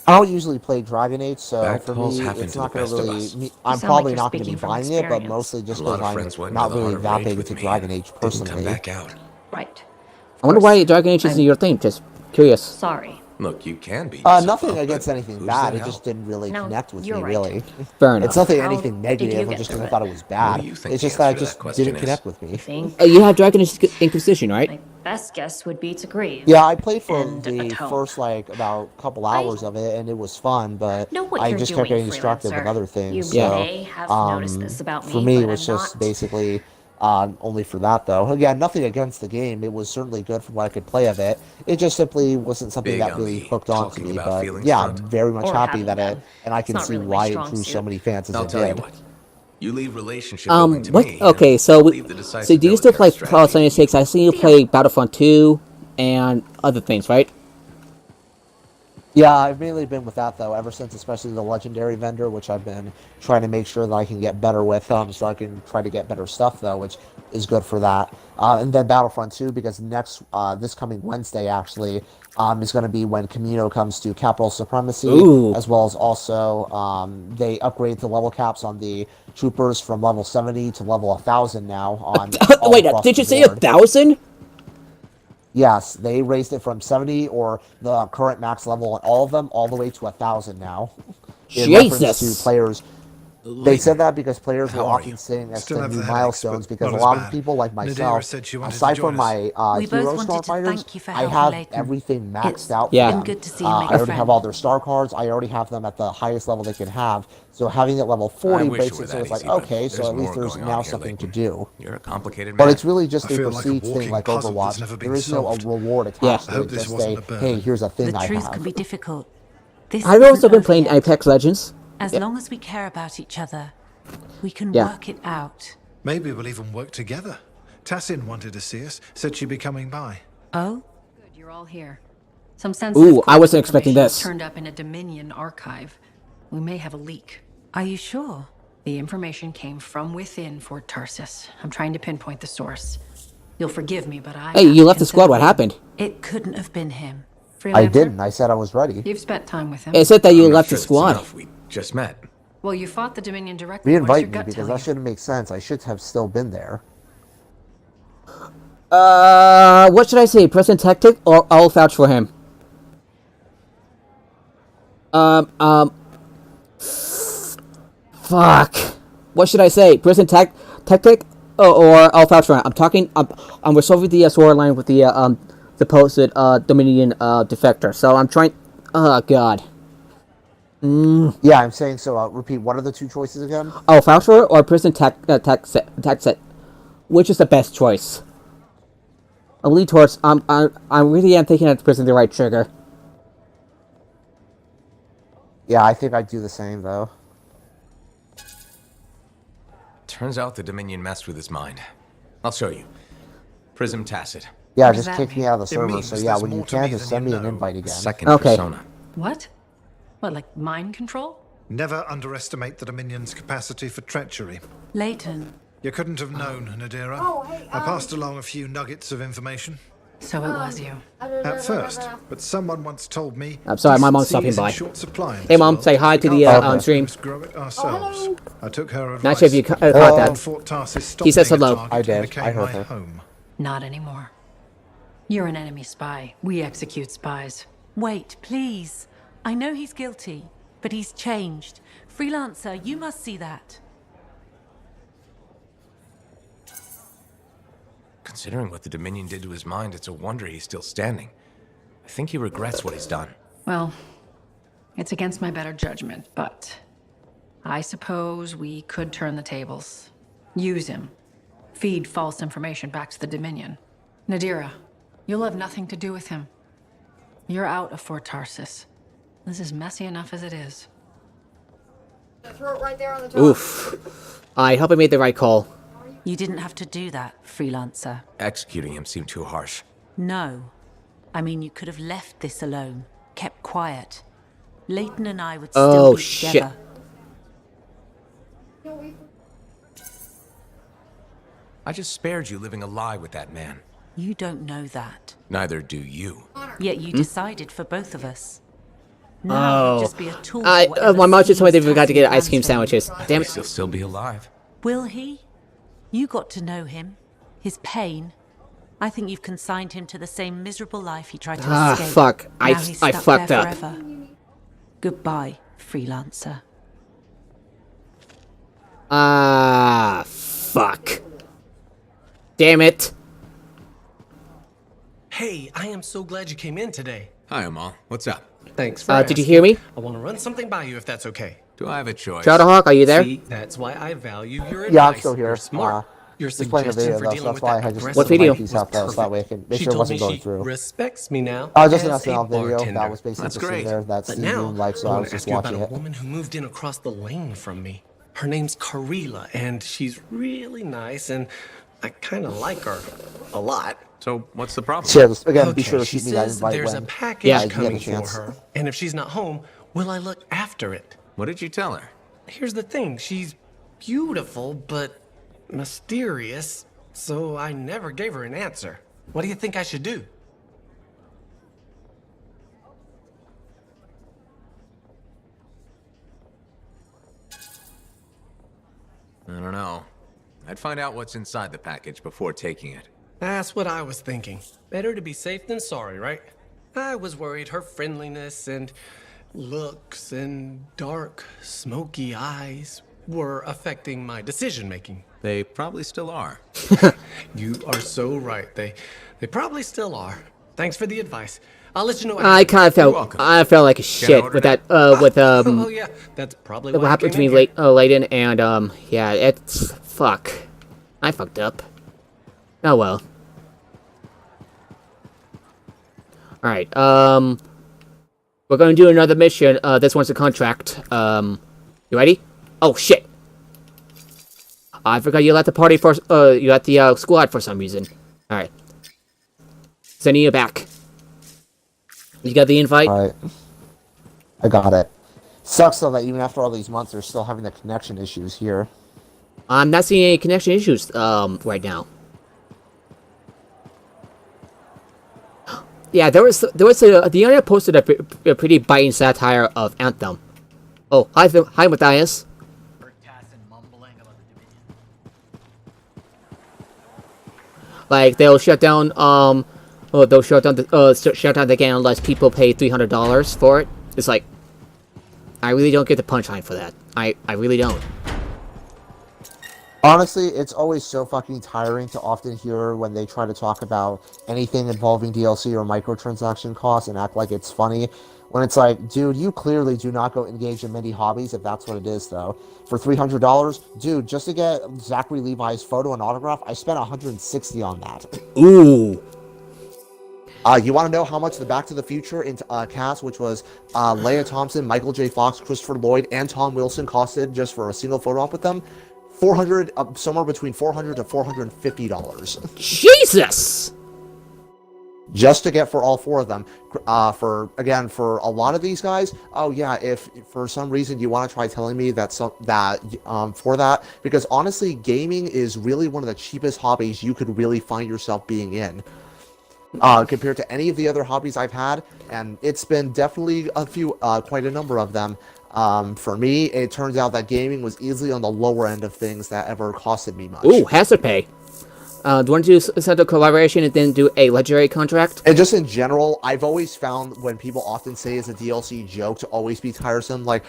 I don't usually play Dragon Age, so Back for calls me, happen it's to not the going best to of really. us. I'm sound probably like not you're going to be speaking from buying it, but experience. mostly just A lot because of friends I'm went not to the really Heart of that Rage big with into me Dragon and Age didn't personally. come back out. Right. I wonder why Dragon Age isn't your thing. Just curious. Sorry. Look, you can be yourself Nothing up, against but anything who's bad. that It just help? didn't really No, connect with you're me, right. really. Fair enough. It's nothing How anything did you negative. I get just through didn't it? thought it was bad. What do you think It's the just that answer it to just that question didn't is? connect with me. Think You have Dragon Age Inquisition, right? my best guess would be to grieve. Yeah, I played for and the atone. first about couple hours of it, and it was fun. But Know what I you're just doing, kept getting distracted with freelancer. other things. You So, may have noticed this about for me, me, it but was I'm just not basically only for that, though. Again, nothing against the game. It was certainly good from what I could play of it. It just simply wasn't something Big that on really the hooked on to talking me. about But feelings yeah, front. I'm very much Or happy having that them. and I It's can not see really my why it strong drew so suit. many fans as I'll it tell you did. what. You leave relationship building to What? me. Okay, and so leave the so decisive do you still play military Fallout strategy. 76? I see you play Battlefront 2 and other things, right? Yeah, I've mainly been with that, though, ever since, especially the Legendary vendor, which I've been trying to make sure that I can get better with, so I can try to get better stuff, though, which is good for that. And then Battlefront 2, because this coming Wednesday, actually, is going to be when Camino comes to Capital Supremacy, Ooh. as well as also they upgrade the level caps on the troopers from level 70 to level 1,000 now. On all Wait, across did the you say board. 1,000? Yes, they raised it from 70 or the current max level on all of them all the way to 1,000 now. In reference Jesus. to players. They said that because players were How are often you? saying as Still to have new the headaches, milestones but because a not as lot of bad. people like Nadira myself, said she wanted to aside from join my We both hero wanted to starfighters, thank you for I helping have Leighton. everything maxed It's out for Yeah. been them. good to see you make I a already friend. have all their star cards. I already have them at the highest level they can have. So having it level 40 wish it makes were it so that it's like, easy, but okay, so there's at least more there's going on now here, something to Leighton. do. You're a complicated But man. it's really just I a feel like a prestige thing walking like puzzle that's Overwatch. never been There is no solved. reward attached I to hope it. this Just wasn't say, a burden. hey, here's a thing The I truth have. can be difficult. This I've also isn't been over playing yet. Apex Legends. As Yeah. long as we care about each other, we can Yeah. work it out. Maybe we'll even work together. Tassin wanted to see us, said she'd be coming by. Oh? Good, you're all here. Some sensitive Ooh, I wasn't expecting information this. turned up in a Dominion archive. We may have a leak. Are you sure? The information came from within Fort Tarsus. I'm trying to pinpoint the source. You'll forgive me, but I... Hey, you left the squad. What Consider happened? It couldn't have been him. I Freelancer? didn't. I said I was ready. You've spent time with him. It said that you I'm not left sure the that's squad. enough. We just met. Well, you fought the Dominion directly. What does Reinvite your me gut because tell that you? shouldn't make sense. I should have still been there. What should I say? Present tactic, or I'll vouch for him. Fuck. What should I say? Present tactic, or I'll vouch for him. I'm resolving the sword line with the supposed Dominion defector. So I'm trying. Oh god. Yeah, I'm saying so. Repeat. What are the two choices again? Oh, voucher or prison tech set. Which is the best choice? I lean towards. I really am thinking of prison the right trigger. Yeah, I think I'd do the same though. Turns out the Dominion messed with his mind. I'll show you. Prism Tacit. Yeah, What does just that kick me mean? out of the It server. means So yeah, there's when you more to can, me just than send me you an know. invite again. Second Okay. persona. What? What, like mind control? Never underestimate the Dominion's capacity for treachery. Leighton. You couldn't have known, Nadira. I passed along a few nuggets of information. So it was you. At first, but someone once told me. I'm sorry, my mom's decency stopping is in by. short supply in Hey this mom, world. say hi We to the can't on stream. grow it ourselves. I took her advice. Not sure if you caught that. He says hello. I did. I heard her. Home. Not anymore. You're an enemy spy. We execute spies. Wait, please. I know he's guilty, but he's changed. Freelancer, you must see that. Considering what the Dominion did to his mind, it's a wonder he's still standing. I think he regrets what he's done. Well, it's against my better judgment, but I suppose we could turn the tables. Use him. Feed false information back to the Dominion. Nadira, you'll have nothing to do with him. You're out of Fort Tarsis. This is messy enough as it is. Throw it right there on the top. Oof. I hope I made the right call. You didn't have to do that, Freelancer. Executing him seemed too harsh. No. I mean, you could have left this alone, kept quiet. Leighton and I would still be together. I just spared you living a lie with that man. You don't know that. Neither do you. Yet you decided for both of us. Now Oh. just be a tool for My whatever mom just told me they schemes forgot to get Tassie ice cream plans for you. sandwiches. Damn it. He'll still be alive. Will he? You got to know him, his pain. I think you've consigned him to the same miserable life he tried to escape. Fuck. Now he's I stuck fucked there up. forever. Goodbye, Freelancer. Fuck. Damn it. Hey, I am so glad you came in today. Hi, Amal. What's up? Thanks for Did you hear me? I want to run something by you if that's okay. Do I have a choice? Shadowhawk, are you there? See, that's why I value your advice. Yeah, I'm still here. You're smart. Your Just playing a suggestion video for though, so dealing that's with why I that had just aggressive What video? put my piece out there, so that way I can make She sure it told wasn't me going she through. respects me now. Just an as a SNL video bartender. that was basically That's just sitting great. there. That's But the now, room like, so I I want was to just ask you about watching a it. woman who moved in across the lane from me. Her name's Karila, and she's really nice, and I kind of like her a lot. So, what's the problem? Yeah, just, again, be Okay, sure to she shoot me that says invite there's when a package you get coming a for chance. her, and if she's not home, will I look after it? What did you tell her? Here's the thing, she's beautiful, but mysterious, so I never gave her an answer. What do you think I should do? I don't know. I'd find out what's inside the package before taking it. That's what I was thinking. Better to be safe than sorry, right? I was worried her friendliness and looks and dark, smoky eyes were affecting my decision-making. They probably still are. You are so right. They probably still are. Thanks for the advice. I'll let you know. I kind of felt like a shit with that Oh yeah, that's probably what why I happened came between in here. Layden and yeah, it's fuck. I fucked up. Oh well. All right. We're going to do another mission. This one's a contract. You ready? Oh shit! I forgot you left the party for. You left the squad for some reason. All right. Sending you back. You got the invite? Alright. I got it. Sucks though that even after all these months, they're still having the connection issues here. I'm not seeing any connection issues right now. Yeah, there was the internet posted a pretty biting satire of Anthem. Oh, hi Matthias. Like they'll shut down they'll shut down the game unless people pay $300 for it. It's like I really don't get the punchline for that. I really don't. Honestly, it's always so fucking tiring to often hear when they try to talk about anything involving DLC or microtransaction costs and act like it's funny. When it's like, dude, you clearly do not go engage in many hobbies if that's what it is, though. For $300, dude, just to get Zachary Levi's photo and autograph, I spent $160 on that. Ooh. You want to know how much the Back to the Future cast, which was Leia Thompson, Michael J. Fox, Christopher Lloyd, and Tom Wilson, costed just for a single photo op with them? Somewhere between $400 to $450. Jesus! Just to get for all four of them. For a lot of these guys, oh yeah, if for some reason you want to try telling me for that, because honestly, gaming is really one of the cheapest hobbies you could really find yourself being in. compared to any of the other hobbies I've had, and it's been definitely quite a number of them. For me, it turns out that gaming was easily on the lower end of things that ever costed me much. Ooh, hazard pay. Do you want to do set a collaboration and then do a legendary contract? And just in general, I've always found when people often say it's a DLC joke to always be tiresome, like,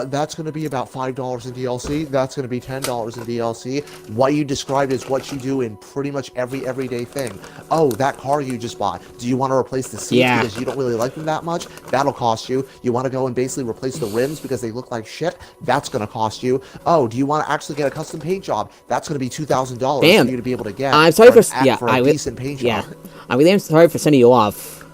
that's going to be about $5 in DLC, that's going to be $10 in DLC. What you described is what you do in pretty much every everyday thing. Oh, that car you just bought, do you want to replace the seats because you don't really like them that much? That'll cost you. You want to go and basically replace the rims because they look like shit? That's going to cost you. Oh, do you want to actually get a custom paint job? That's going to be $2,000 for you to be able to get. I'm sorry for a decent paint job. I really am sorry for sending you off.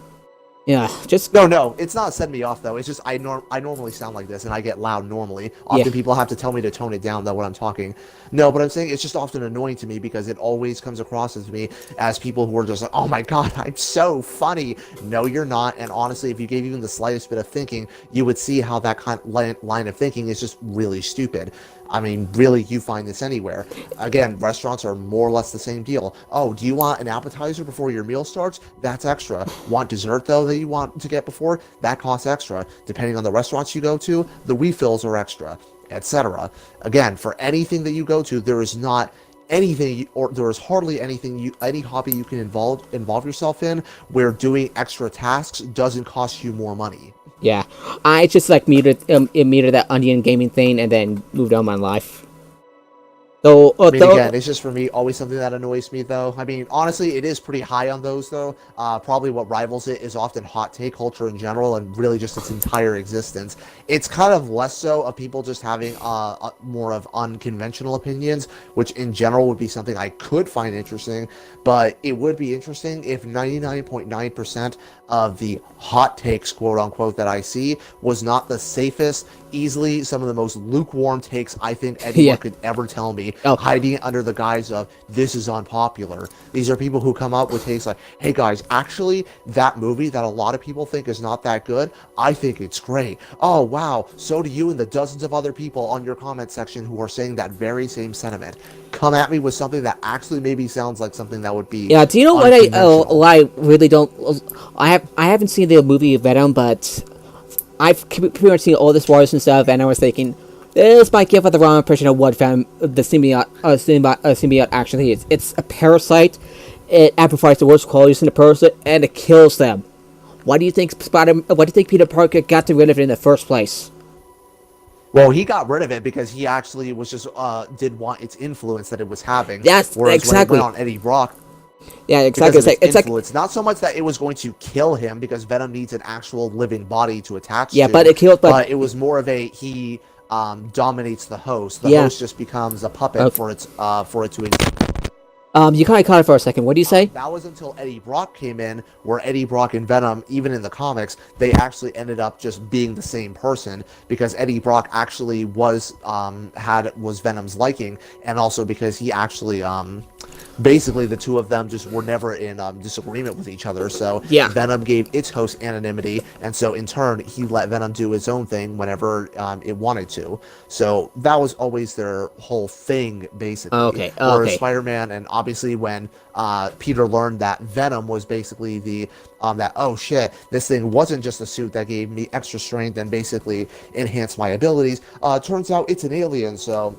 Yeah, just no. It's not setting me off though. It's just I normally sound like this and I get loud normally. Often people have to tell me to tone it down though when I'm talking. No, but I'm saying it's just often annoying to me because it always comes across as me as people who are just like, oh my god, I'm so funny. No, you're not. And honestly, if you gave even the slightest bit of thinking, you would see how that kind of line of thinking is just really stupid. I mean, really, you find this anywhere. Again, restaurants are more or less the same deal. Oh, do you want an appetizer before your meal starts? That's extra. Want dessert, though, that you want to get before? That costs extra. Depending on the restaurants you go to, the refills are extra, etc. Again, for anything that you go to, there is not anything, or there is hardly anything, any hobby you can involve yourself in where doing extra tasks doesn't cost you more money. Yeah, I just like muted that Onion gaming thing and then moved on my life. So, I mean, again, it's just for me always something that annoys me, though. I mean, honestly, it is pretty high on those, though. Probably what rivals it is often hot take culture in general, and really just its entire existence. It's kind of less so of people just having more of unconventional opinions, which in general would be something I could find interesting. But it would be interesting if 99.9% of the hot takes, quote unquote, that I see was not the safest, easily some of the most lukewarm takes I think anyone could ever tell me, hiding it under the guise of this is unpopular. These are people who come up with takes like, hey guys, actually that movie that a lot of people think is not that good, I think it's great. Oh wow, so do you and the dozens of other people on your comment section who are saying that very same sentiment. Come at me with something that actually maybe sounds like something that would be do you know what I really don't, I haven't seen the movie Venom, but I've pretty much seen all the spoilers and stuff, and I was thinking, this might give us the wrong impression of what the symbiote actually is. It's a parasite, it amplifies the worst qualities in a person, and it kills them. Why do you think Peter Parker got rid of it in the first place? Well, he got rid of it because he actually was just did want its influence that it was having. That's exactly. When it went on Eddie Brock. Yeah, exactly. It's not so much that it was going to kill him because Venom needs an actual living body to attach to. Yeah, but it killed. But it was more of he dominates the host. The host just becomes a puppet for it to exist. You kind of caught it for a second. What do you say? That was until Eddie Brock came in, where Eddie Brock and Venom, even in the comics, they actually ended up just being the same person because Eddie Brock actually was Venom's liking, and also because he actually basically the two of them just were never in disagreement with each other. So Venom gave its host anonymity, and so in turn he let Venom do his own thing whenever it wanted to. So that was always their whole thing, basically. Whereas Spider-Man, and obviously when Peter learned that Venom was basically the that, oh shit, this thing wasn't just a suit that gave me extra strength and basically enhanced my abilities, turns out it's an alien. So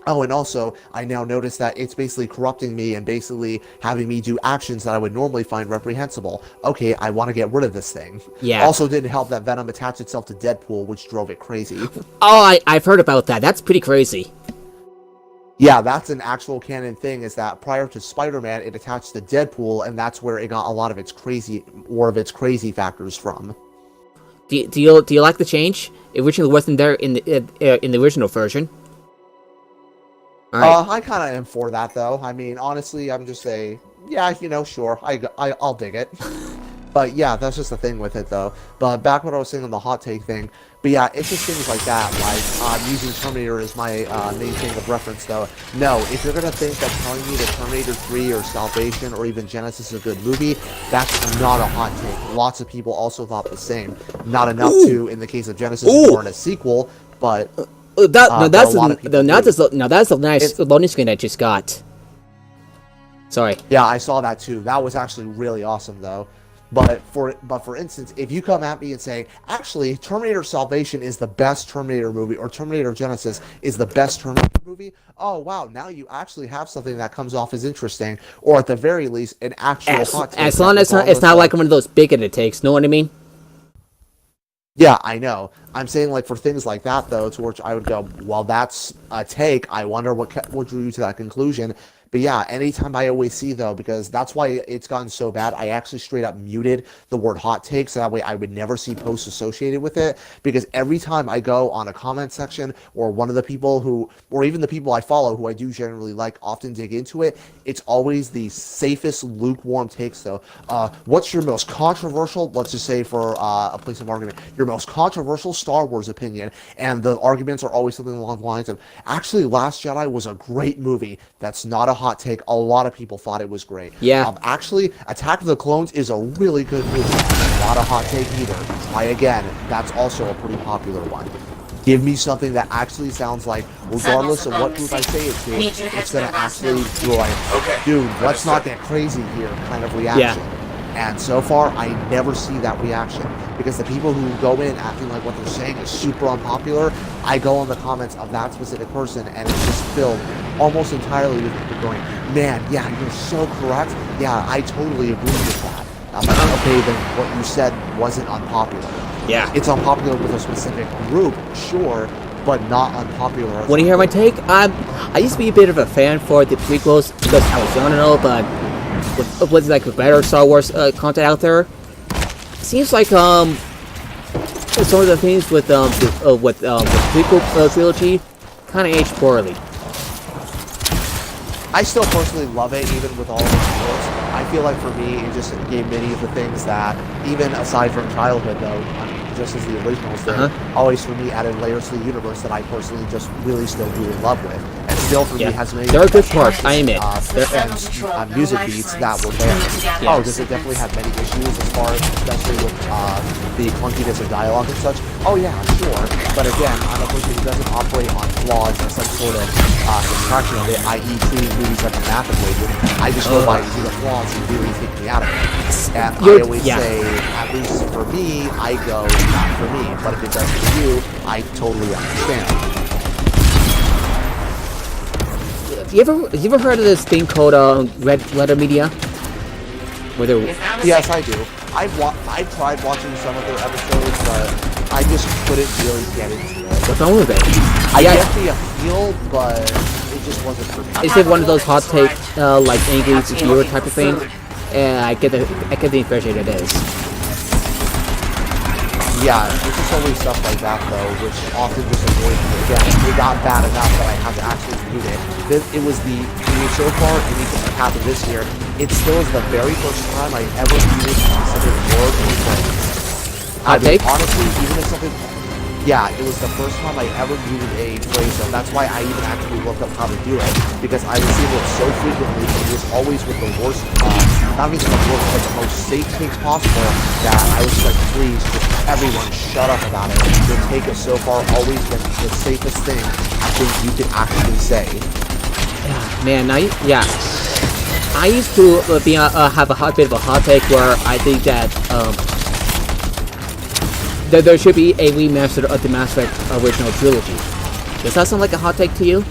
oh, and also, I now notice that it's basically corrupting me and basically having me do actions that I would normally find reprehensible. Okay, I want to get rid of this thing. Yeah. Also didn't help that Venom attached itself to Deadpool, which drove it crazy. Oh, I've heard about that. That's pretty crazy. Yeah, that's an actual canon thing, is that prior to Spider-Man, it attached to Deadpool, and that's where it got a lot of its crazy factors from. Do you like the change? It originally wasn't there in the original version. Right. I kind of am for that, though. I mean, honestly, I'm just saying, yeah, sure, I'll dig it. But yeah, that's just the thing with it, though. But back when I was saying on the hot take thing, but yeah, it's just things like that, like using Terminator as my main thing of reference, though. No, if you're gonna think that telling me that Terminator 3 or Salvation or even Genesis is a good movie, that's not a hot take. Lots of people also thought the same. Not enough to, in the case of Genesis, warrant a sequel, but... that's a nice loading screen I just got. Sorry. Yeah, I saw that too. That was actually really awesome, though. But for instance, if you come at me and say, actually, Terminator Salvation is the best Terminator movie, or Terminator Genesis is the best Terminator movie, oh wow, now you actually have something that comes off as interesting, or at the very least, an actual hot take. As long as it's not like one of those bigoted takes, know what I mean? Yeah, I know. I'm saying, like, for things like that, though, to which I would go, well, that's a take. I wonder what drew you to that conclusion. But yeah, anytime I always see, though, because that's why it's gotten so bad, I actually straight up muted the word hot take, so that way I would never see posts associated with it, because every time I go on a comment section, or one of the people who, or even the people I follow who I do generally like, often dig into it, it's always the safest lukewarm takes, though. What's your most controversial, let's just say for a place of argument, your most controversial Star Wars opinion? And the arguments are always something along the lines of, actually, Last Jedi was a great movie. That's not a hot take. A lot of people thought it was great. Yeah. Actually, Attack of the Clones is a really good movie. Not a hot take either. Try again. That's also a pretty popular one. Give me something that actually sounds like, regardless of what group I say it to, it's going to actually do like, dude, let's not get crazy here kind of reaction. Yeah. And so far, I never see that reaction, because the people who go in acting like what they're saying is super unpopular, I go in the comments of that specific person, and it's just filled almost entirely with people going, man, yeah, you're so correct. Yeah, I totally agree with that. I'm like, okay, then what you said wasn't unpopular. Yeah. It's unpopular with a specific group, sure, but not unpopular. Want to hear my take? I used to be a bit of a fan for the prequels because I was young and all, but with like better Star Wars content out there, seems like some of the things with the prequel trilogy kind of aged poorly. I still personally love it, even with all of its faults. I feel like for me, it just gave many of the things that, even aside from childhood, though, just as the originals did, always for me added layers to the universe that I personally just really still really love with. And still for me has many there are good parts, I admit. And music beats that were there. Yeah. Oh, does it definitely have many issues as far as, especially with the clunkiness of dialogue and such? Oh yeah, sure. But again, I'm a person who doesn't operate on flaws and some sort of subtraction of it, i.e. treating movies like a math equation. I just go by and see the flaws and really take me out of it. And I always say, at least for me, I go, not for me. But if it does for you, I totally understand. You ever heard of this thing called Red Letter Media? Yes, I do. I've tried watching some of their episodes, but I just couldn't really get into it. What's wrong with it? I get the appeal, but it just wasn't for me. Is it one of those hot take, like angry viewer type of thing? And I get the impression it is. Yeah, it's just always stuff like that, though, which often just annoys me. Again, it got bad enough that I had to actually mute it. It was so far, anything that happened this year, it still is the very first time I ever muted a specific word or phrase. Hot take? Honestly, even if something... Yeah, it was the first time I ever muted a phrase, and that's why I even actually looked up how to do it, because I was seeing it so frequently, and it was always with the worst, not even the worst, but the most safe takes possible, that I was like, please, just everyone shut up about it. Your take has so far always been the safest thing I think you could actually say. Man, I used to have a bit of a hot take where I think that there should be a remaster of the Mass Effect original trilogy. Does that sound like a hot take to you?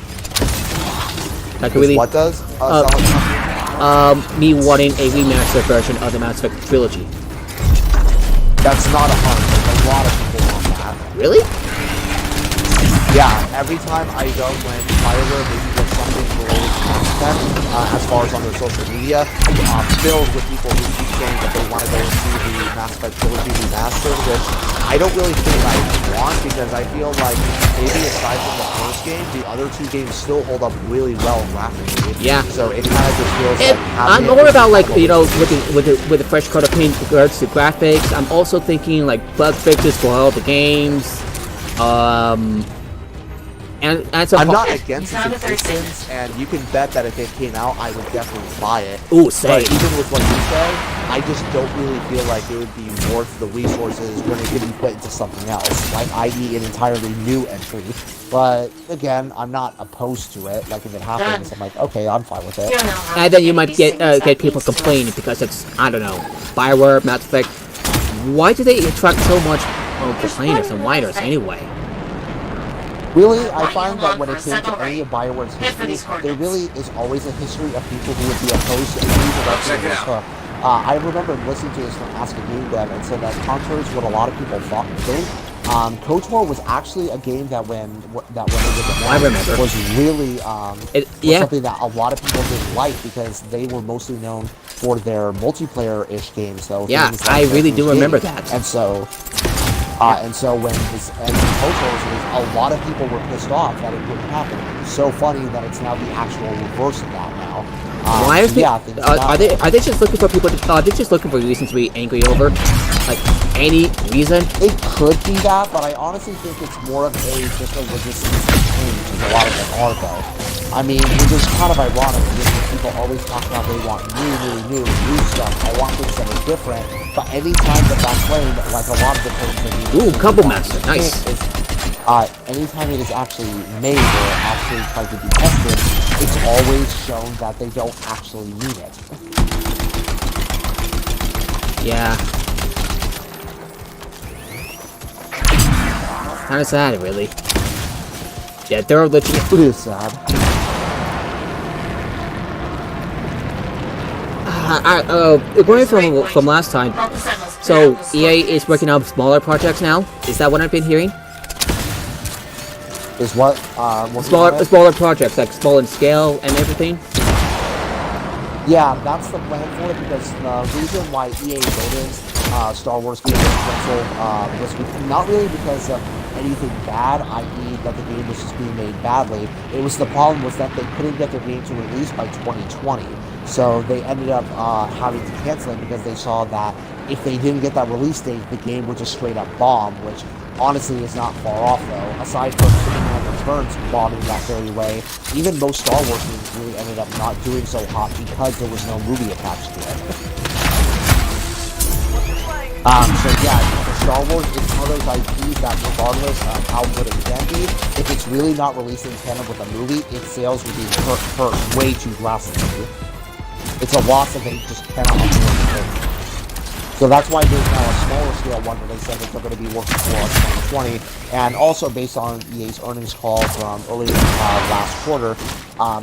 Like really? What does? Me wanting a remastered version of the Mass Effect trilogy. That's not a hot take. A lot of people want that. Really? Yeah, every time I go when BioWare maybe gets something related to Mass Effect, as far as on their social media, filled with people who keep saying that they want to go and see the Mass Effect trilogy remastered, which I don't really think I want, because I feel like maybe aside from the first game, the other two games still hold up really well graphically. Yeah. So it kind of just feels like I'm more about like, you know, with the fresh coat of paint in regards to graphics. I'm also thinking like bug fixes for all the games. And so I'm not against its existence, and you can bet that if it came out, I would definitely buy it. Ooh, same. But even with what you say, I just don't really feel like it would be worth the resources when it could be put into something else, like i.e. an entirely new entry. But again, I'm not opposed to it. Like if it happens, I'm like, okay, I'm fine with it. And then you might get people complaining because it's, I don't know, BioWare, Mass Effect. Why do they attract so much complainers and whiners anyway? Really, I find that when it came to any of BioWare's history, there really is always a history of people who would be opposed to any direction of this hook. I remember listening to this from Ask a Game Dev and said that contrary to what a lot of people think, KOTOR was actually a game that when it was announced was really something that a lot of people didn't like because they were mostly known for their multiplayer-ish games. So yeah, like I really do remember that. And so when this ended KOTOR, a lot of people were pissed off that it wouldn't happen. It's so funny that it's now the actual reverse of that now. Why are they just looking for people to? They're just looking for reasons to be angry over, like any reason. It could be that, but I honestly think it's more of just a resistance to change, as a lot of them are, though. I mean, it's just kind of ironic because people always talk about they want new stuff. I want things that are different, but anytime that that's playing, like a lot of the things that you Couple Master, nice. Anytime it is actually made or actually tried to be tested, it's always shown that they don't actually need it. Yeah. Kind of sad, really. Yeah, they're literally. It is sad. Going from last time, so EA is working on smaller projects now. Is that what I've been hearing? Is what? Smaller projects, like small in scale and everything. Yeah, that's the plan for it because the reason why EA voted Star Wars being canceled was not really because of anything bad, i.e. that the game was just being made badly. It was the problem was that they couldn't get their game to release by 2020. So they ended up having to cancel it because they saw that if they didn't get that release date, the game would just straight up bomb, which honestly is not far off though. Aside from Superman Returns bombing that very way, even most Star Wars games really ended up not doing so hot because there was no movie attached to it. So yeah, the Star Wars is one of those IPs that regardless of how good it can be, if it's really not released in tandem with a movie, its sales would be hurt way too drastically. It's a loss that they just cannot afford. So that's why there's now a smaller scale one that they said that they're going to be working for in 2020. And also based on EA's earnings call from earlier last quarter,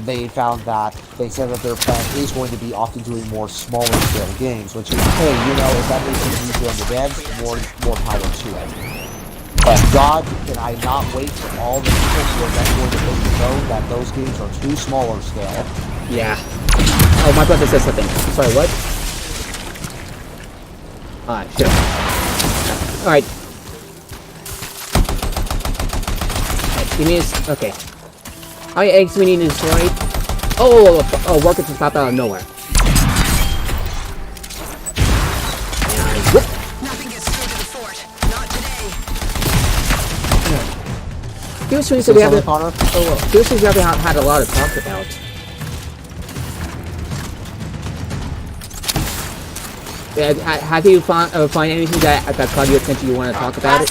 they found that they said that their plan is going to be often doing more smaller scale games, which is, hey, you know, if that makes it easier on the devs, more power to it. But God, can I not wait for all the people who are then going to make it known that those games are too smaller scale. Yeah. Oh, my brother said something. Sorry, what? Alright, sure. Alright. Give me this. Okay. Alright, eggs we need to destroy. Oh, worker just popped out of nowhere. Nothing gets through to the fort. Not today. Here's things that we haven't. Here's things we haven't had a lot of talk about. Have you find anything that caught your attention you want to talk about it?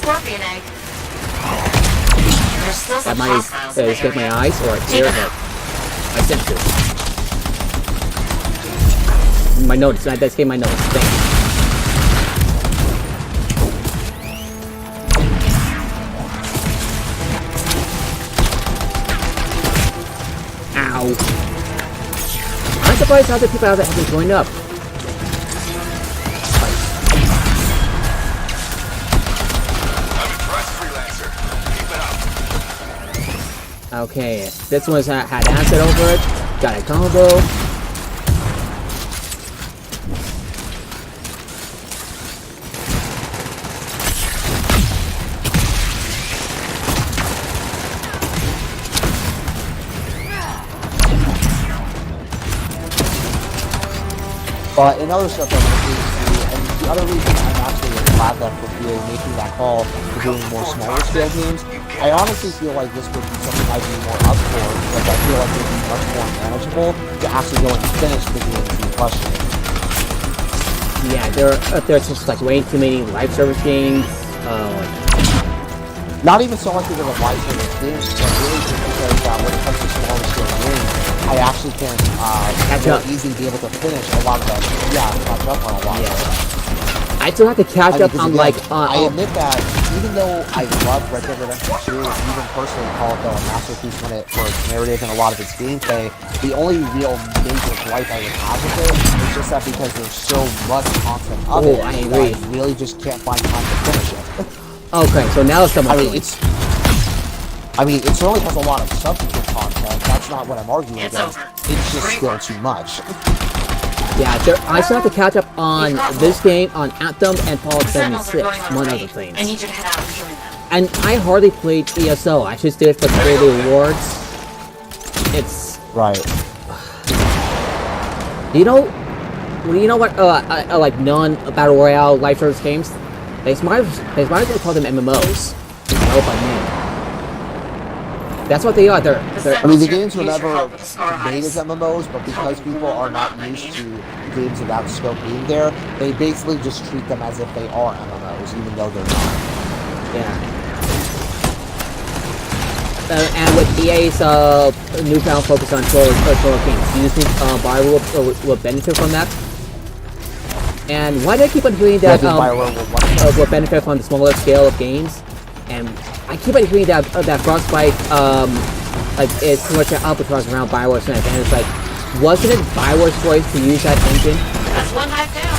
That might escape my eyes or ear, but my senses. My notes. That escaped my notes. Thank you. Ow! I'm surprised how the people out there haven't joined up. Okay, this one's had acid over it. Got a combo. But in other stuff, and the other reason I'm actually glad that for EA making that call for doing more smaller scale games. I honestly feel like this would be something I'd be more up for, because I feel like it would be much more manageable to actually go and finish the games in question. Yeah, there's just like way too many live service games. Not even so much because of live service games, but really just because when it comes to smaller scale games, I actually can more easily be able to finish a lot of that. Yeah, catch up on a lot of it. I still have to catch up on again, I admit that even though I love Red Dead Redemption 2, and even personally call it a masterpiece for its narrative and a lot of its gameplay, the only real major gripe I would have with it is just that because there's so much content of it, I agree. I really just can't find time to finish it. Okay, so now it's I mean, it certainly has a lot of substantive content. That's not what I'm arguing against. It's just still too much. Yeah, I still have to catch up on this game, on Anthem, and Fallout 76, among other things. I need you to head out and join them. And I hardly played ESO. I just did it for the daily rewards. It's right. You know what? Like non-battle royale live service games, they might as well call them MMOs. I hope I mean. That's what they are. They're I mean, the games were never made as MMOs, but because people are not used to games of that scope being there, they basically just treat them as if they are MMOs, even though they're not. Yeah. And with EA's newfound focus on solo games, do you think BioWare will benefit from that? And why do I keep on hearing that will benefit from the smaller scale of games? And I keep on hearing that Frostbite like is too much albatross around BioWare's neck, and it's like, wasn't it BioWare's choice to use that engine? That's one hype down.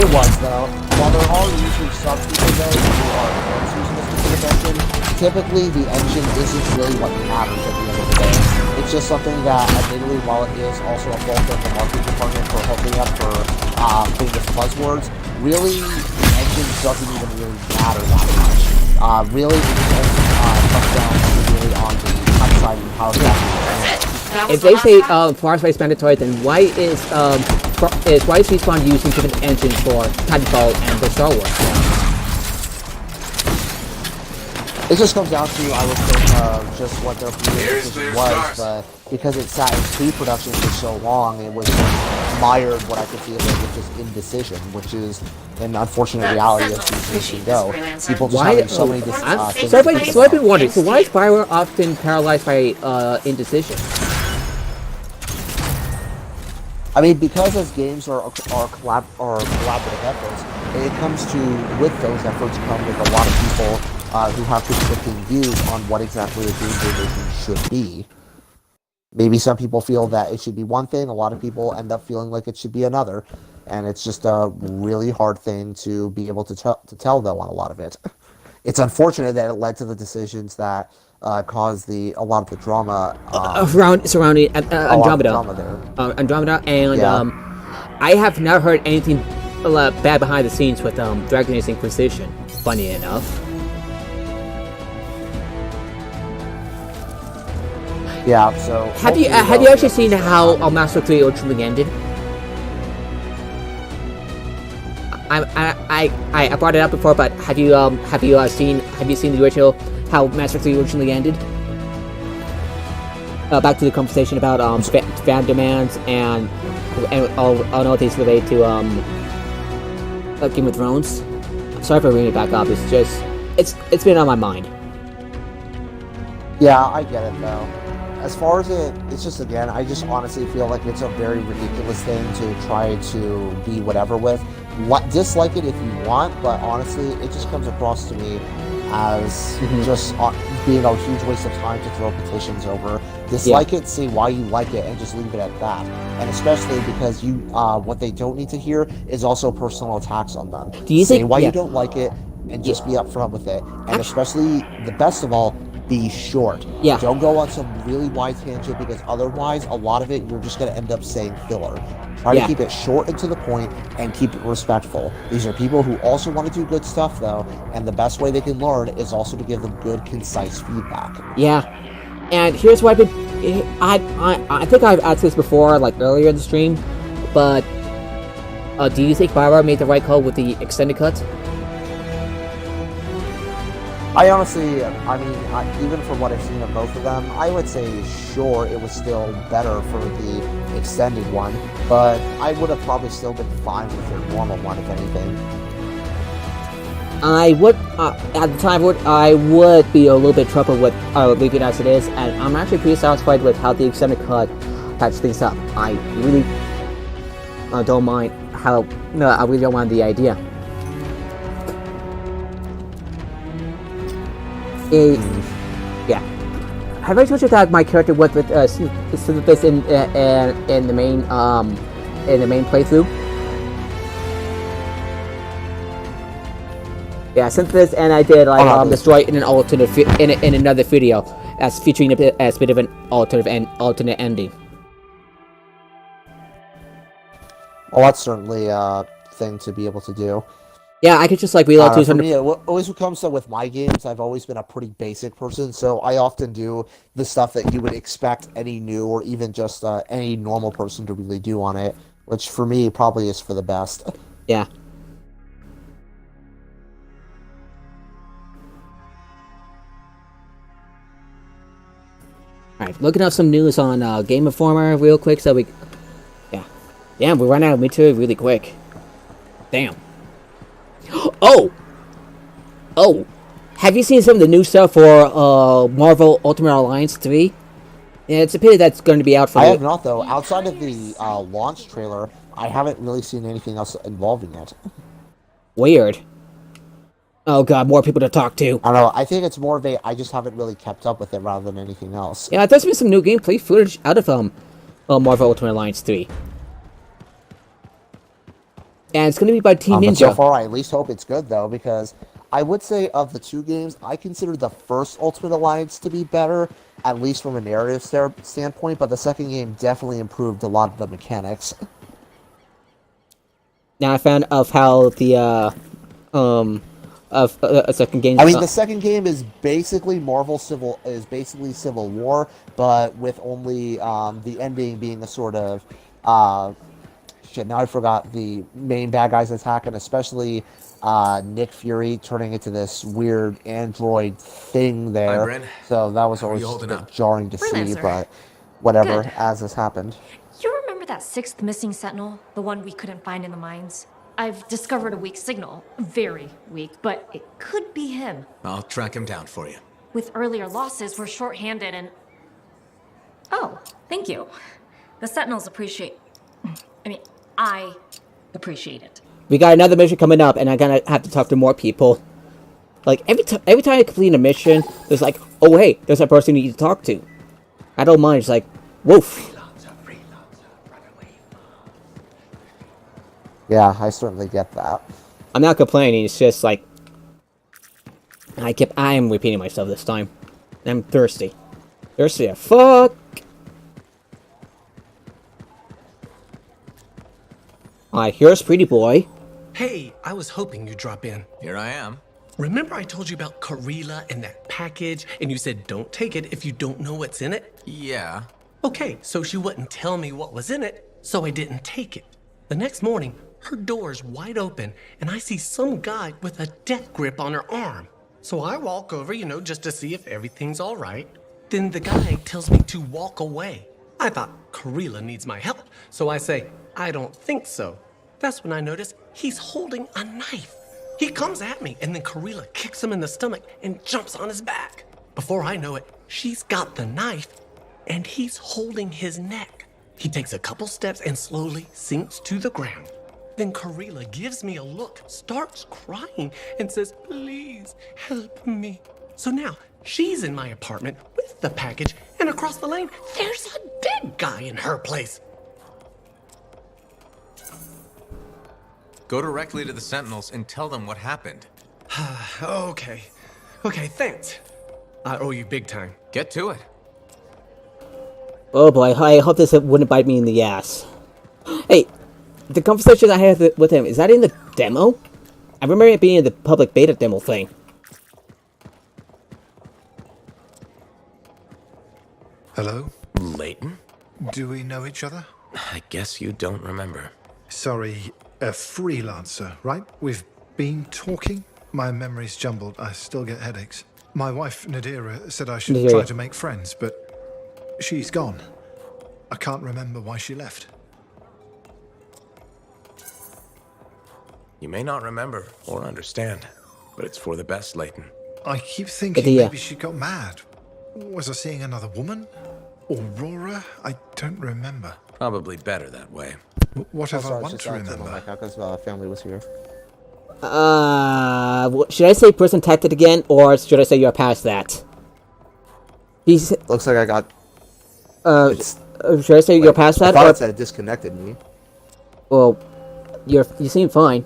It was though. While there are usually some people though who are using this specific engine, typically the engine isn't really what matters at the end of the day. It's just something that, admittedly, while it is also a fault of the marketing department for hooking up for famous buzzwords, really the engine doesn't even really matter that much. Really, it just comes down to really on the upside and power factor. If they say Frostbite's mandatory, then why is Respawn using different engines for Titanfall and for Star Wars? It just comes down to, I would think, just what their previous decision was, but because it sat in pre-production for so long, it was mired what I could feel like was just indecision, which is an unfortunate reality as these things can go. People just having so many things. So I've been wondering, so why is BioWare often paralyzed by indecision? I mean, because as games are collaborative efforts, it comes to, with those efforts come with a lot of people who have conflicting views on what exactly the game they're making should be. Maybe some people feel that it should be one thing, a lot of people end up feeling like it should be another, and it's just a really hard thing to be able to tell though on a lot of it. It's unfortunate that it led to the decisions that caused a lot of the drama surrounding Andromeda. Andromeda, and I have not heard anything bad behind the scenes with Dragon Age Inquisition. Funny enough. Yeah. So have you actually seen how Master 3 originally ended? I brought it up before, but have you seen the original how Master 3 originally ended? Back to the conversation about fan demands and all things related to Game of Thrones. Sorry for bringing it back up. It's just it's been on my mind. Yeah, I get it though. As far as it's just, again, I just honestly feel like it's a very ridiculous thing to try to be whatever with. Dislike it if you want, but honestly, it just comes across to me as just being a huge waste of time to throw petitions over. Dislike it, say why you like it, and just leave it at that. And especially because what they don't need to hear is also personal attacks on them. Say why you don't like it, and just be upfront with it. And especially, the best of all, be short. Yeah. Don't go on some really wide tangent, because otherwise, a lot of it, you're just going to end up saying filler. Try to keep it short and to the point, and keep it respectful. These are people who also want to do good stuff, though, and the best way they can learn is also to give them good, concise feedback. Yeah. And here's what I've been... I think I've asked this before, like earlier in the stream, but do you think BioWare made the right call with the extended cut? I honestly, even from what I've seen of both of them, I would say sure it was still better for the extended one, but I would have probably still been fine with their normal one, if anything. I would, at the time, I would be a little bit troubled with leaving as it is, and I'm actually pretty satisfied with how the extended cut patched things up. I really don't mind how, no, I really don't mind the idea. Yeah. Have I told you that my character was with Sisyphus in the main playthrough? Yeah, Sisyphus, and I did like destroy in an alternate in another video as featuring a bit of an alternate ending. Well, that's certainly a thing to be able to do. Yeah, I could just like reload 200. For me, always what comes to with my games, I've always been a pretty basic person, so I often do the stuff that you would expect any new or even just any normal person to really do on it, which for me probably is for the best. Yeah. Alright, looking up some news on Game Informer real quick so we... Yeah. Damn, we ran out of material really quick. Damn. Oh! Oh! Have you seen some of the new stuff for Marvel Ultimate Alliance 3? Yeah, it's a pity that's going to be out for I have not, though. Outside of the launch trailer, I haven't really seen anything else involving it. Weird. Oh god, more people to talk to. I don't know, I think it's more of I just haven't really kept up with it rather than anything else. Yeah, there's been some new gameplay footage out of Marvel Ultimate Alliance 3. And it's going to be by Team Ninja. But so far, I at least hope it's good, though, because I would say of the two games, I consider the first Ultimate Alliance to be better, at least from a narrative standpoint, but the second game definitely improved a lot of the mechanics. Now I found of how the a second game. I mean, the second game is basically Civil War, but with only the ending being a sort of shit. Now I forgot the main bad guy's attack, and especially Nick Fury turning into this weird android thing there. Hi, Bryn. So that was always a bit jarring to see, but whatever. Good. As this happened. You remember that sixth missing sentinel? The one we couldn't find in the mines? I've discovered a weak signal. Very weak, but it could be him. I'll track him down for you. With earlier losses, we're short-handed and... Oh, thank you. The sentinels appreciate... I appreciate it. We got another mission coming up, and I'm gonna have to talk to more people. Like, every time I complete a mission, there's like, oh hey, there's a person you need to talk to. I don't mind, it's like, woof. Yeah, I certainly get that. I'm not complaining, it's just like... I am repeating myself this time. I'm thirsty. Thirsty as fuck! Here's Pretty Boy. Hey, I was hoping you'd drop in. Here I am. Remember I told you about Karila and that package, and you said don't take it if you don't know what's in it? Yeah. Okay, so she wouldn't tell me what was in it, so I didn't take it. The next morning, her door's wide open, and I see some guy with a death grip on her arm. So I walk over, just to see if everything's all right. Then the guy tells me to walk away. I thought Karila needs my help, so I say, I don't think so. That's when I notice he's holding a knife. He comes at me, and then Karila kicks him in the stomach and jumps on his back. Before I know it, she's got the knife, and he's holding his neck. He takes a couple steps and slowly sinks to the ground. Then Karila gives me a look, starts crying, and says, please help me. So now she's in my apartment with the package, and across the lane, there's a dead guy in her place. Go directly to the Sentinels and tell them what happened. Okay, thanks. I owe you big time. Get to it. Oh boy, I hope this wouldn't bite me in the ass. Hey, the conversation I had with him, is that in the demo? I remember it being in the public beta demo thing. Hello? Leighton? Do we know each other? I guess you don't remember. Sorry, a freelancer, right? We've been talking? My memory's jumbled. I still get headaches. My wife, Nadira, said I should Nadira. try to make friends, but she's gone. I can't remember why she left. You may not remember or understand, but it's for the best, Leighton. I keep thinking Nadira. maybe she got mad. Was I seeing another woman? Aurora? I don't remember. Probably better that way. What if I sorry, want it's to just remember? my because family was here. Should I say person tactic again, or should I say you're past that? Looks like I got. Should I say you're past I that? thought Or, it said it disconnected me. well, you seem fine.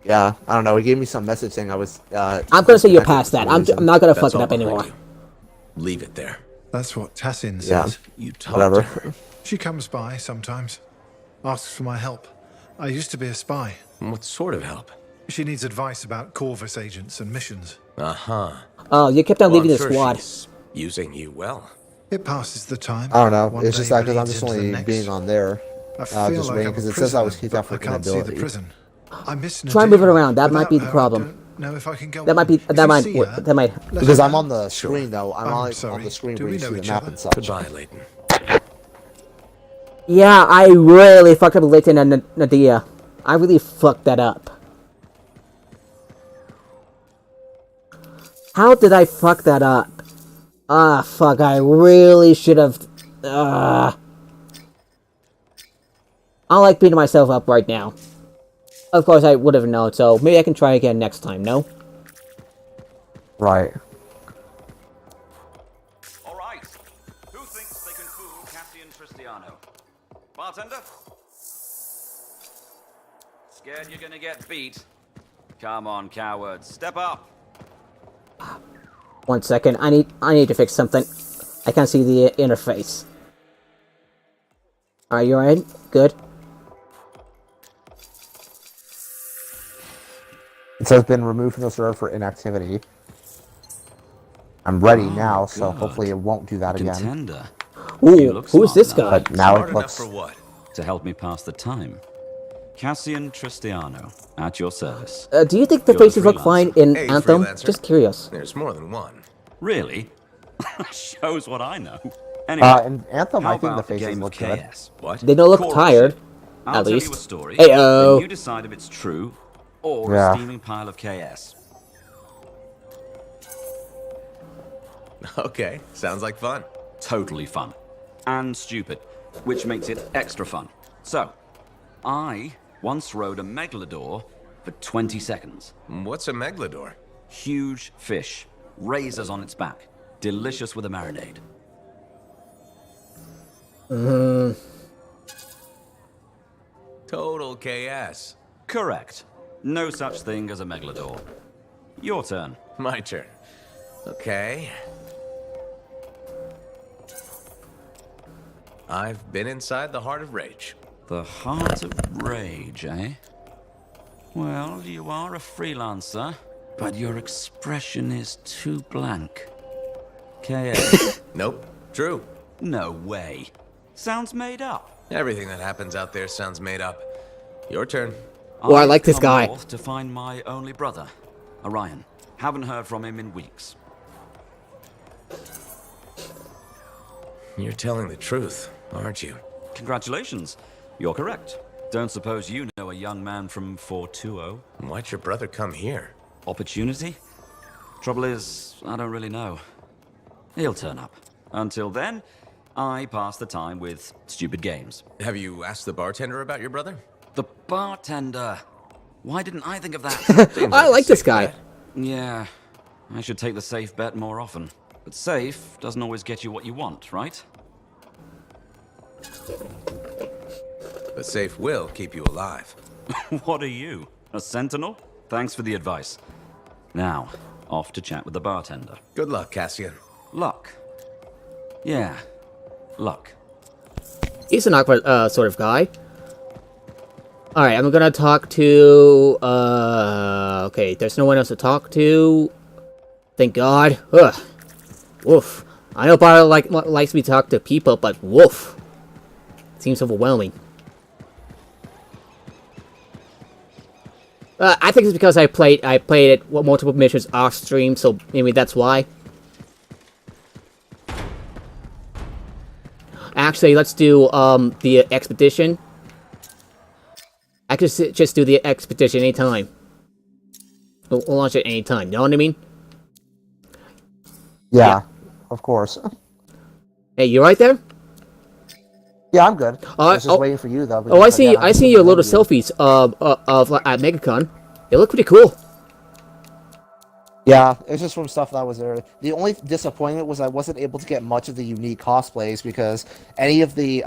Yeah, I don't know. He gave me some message saying I was. I'm gonna say you're past that. I'm not gonna fuck That's it all up behind anymore. you. Leave it there. That's what Tassin Yeah, says. You talked whatever. to her. She comes by sometimes, asks for my help. I used to be a spy. What sort of help? She needs advice about Corvus agents and missions. Uh-huh. Oh, you kept on Well, leaving I'm the sure squad. she's using you well. It passes the time. I don't know. One It's just day that because I'm bleeds just into the only next. being on there. I feel Just like waiting I'm because a it says I was prisoner, kicked out for but I can't see the inability. prison. I miss Try and move it Nadira. around. That might be the Without her, I problem. don't know if I can go That might on. be. If That you might. see her, That might. let Because her I'm know. on the screen though. I'm on sorry. the screen Do where we you know see the each map other? and such. Goodbye, Leighton. Yeah, I really fucked up with Leighton and Nadia. I really fucked that up. How did I fuck that up? Ah, fuck, I really should have... I like beating myself up right now. Of course, I would have known, so maybe I can try again next time, no? Right. All right. Who thinks they can fool Cassie and Tristiano? Bartender? Scared you're gonna get beat? Come on, cowards. Step up. 1 second, I need to fix something. I can't see the interface. Are you alright? Good. It says been removed from the server for inactivity. I'm ready now, so good. hopefully it won't do that again. Contender. Ooh, who's this guy? But now Smart it enough looks. for what? To help me pass the time. Cassian Tristiano, at your service. Do you think the You're the faces look fine in Hey, Anthem? freelancer. Just curious. There's more than one. Really? Shows what I know. Anyway, In Anthem, how I think the about faces game look of good. chaos? What? They don't look Chorus. tired, I'll at tell least. you a story. Hey-o. Then you decide if it's true or Yeah. a steaming pile of chaos. Okay, sounds like fun. Totally fun. And stupid, which makes it extra fun. So, I once rode a megalodor for 20 seconds. What's a megalodor? Huge fish, razors on its back, delicious with a marinade. Total chaos. Correct. No such thing as a megalodor. Your turn. My turn. Okay. I've been inside the heart of rage. The heart of rage, eh? Well, you are a freelancer, but your expression is too blank. KS. Nope. True. No way. Sounds made up. Everything that happens out there sounds made up. Your turn. Well, I like this I've guy. come north to find my only brother, Orion. Haven't heard from him in weeks. You're telling the truth, aren't you? Congratulations. You're correct. Don't suppose you know a young man from 420? Why'd your brother come here? Opportunity? Trouble is, I don't really know. He'll turn up. Until then, I pass the time with stupid games. Have you asked the bartender about your brother? The bartender. Why didn't I think of that? I like this guy. Yeah, I should take the safe bet more often. But safe doesn't always get you what you want, right? But safe will keep you alive. What are you? A sentinel? Thanks for the advice. Now, off to chat with the bartender. Good luck, Cassian. Luck. Yeah, luck. He's an awkward sort of guy. Alright, I'm gonna talk to... Okay, there's no one else to talk to. Thank God. Ugh. Woof. I know Barlow likes me to talk to people, but woof. Seems overwhelming. I think it's because I played it multiple missions off stream, so maybe that's why. Actually, let's do the expedition. I could just do the expedition anytime. We'll launch it anytime. You know what I mean? Yeah, of course. Hey, you right there? Yeah, I'm good. I was just waiting for you though. Oh, I see. I see your little selfies of at MegaCon. They look pretty cool. Yeah, it's just from stuff that was there. The only disappointment was I wasn't able to get much of the unique cosplays because any of the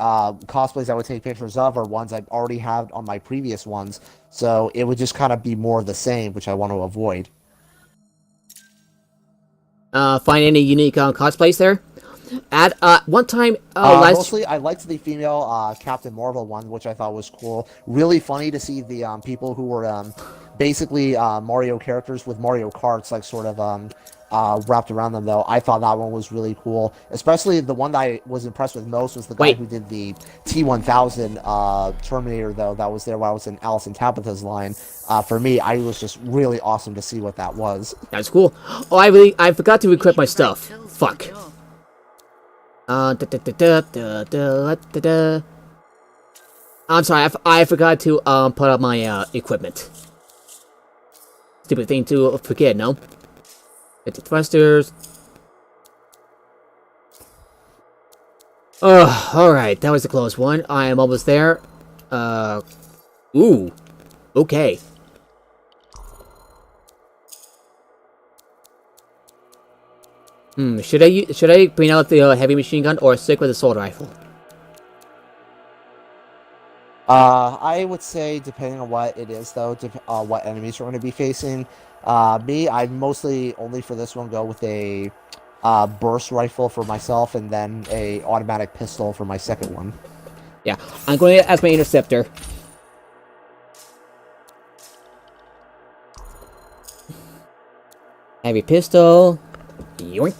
cosplays I would take pictures of are ones I've already had on my previous ones. So it would just kind of be more of the same, which I want to avoid. Find any unique cosplays there? At one time, mostly I liked the female Captain Marvel one, which I thought was cool. Really funny to see the people who were basically Mario characters with Mario Karts, like sort of wrapped around them. Though I thought that one was really cool. Especially the one that I was impressed with most was the guy who did the T-1000 Terminator. Though that was there while I was in Alice and Tabitha's line. For me, I was just really awesome to see what that was. That's cool. Oh, I forgot to equip my stuff. Fuck. I'm sorry, I forgot to put up my equipment. Stupid thing to forget, no? Get the thrusters. Oh, alright, that was a close one. I am almost there. Ooh. Okay. Should I bring out the heavy machine gun or stick with the assault rifle? I would say, depending on what it is, though, what enemies you're going to be facing. I mostly, only for this one, go with a burst rifle for myself, and then a automatic pistol for my second one. Yeah, I'm going to as my interceptor. Heavy pistol. Yoink.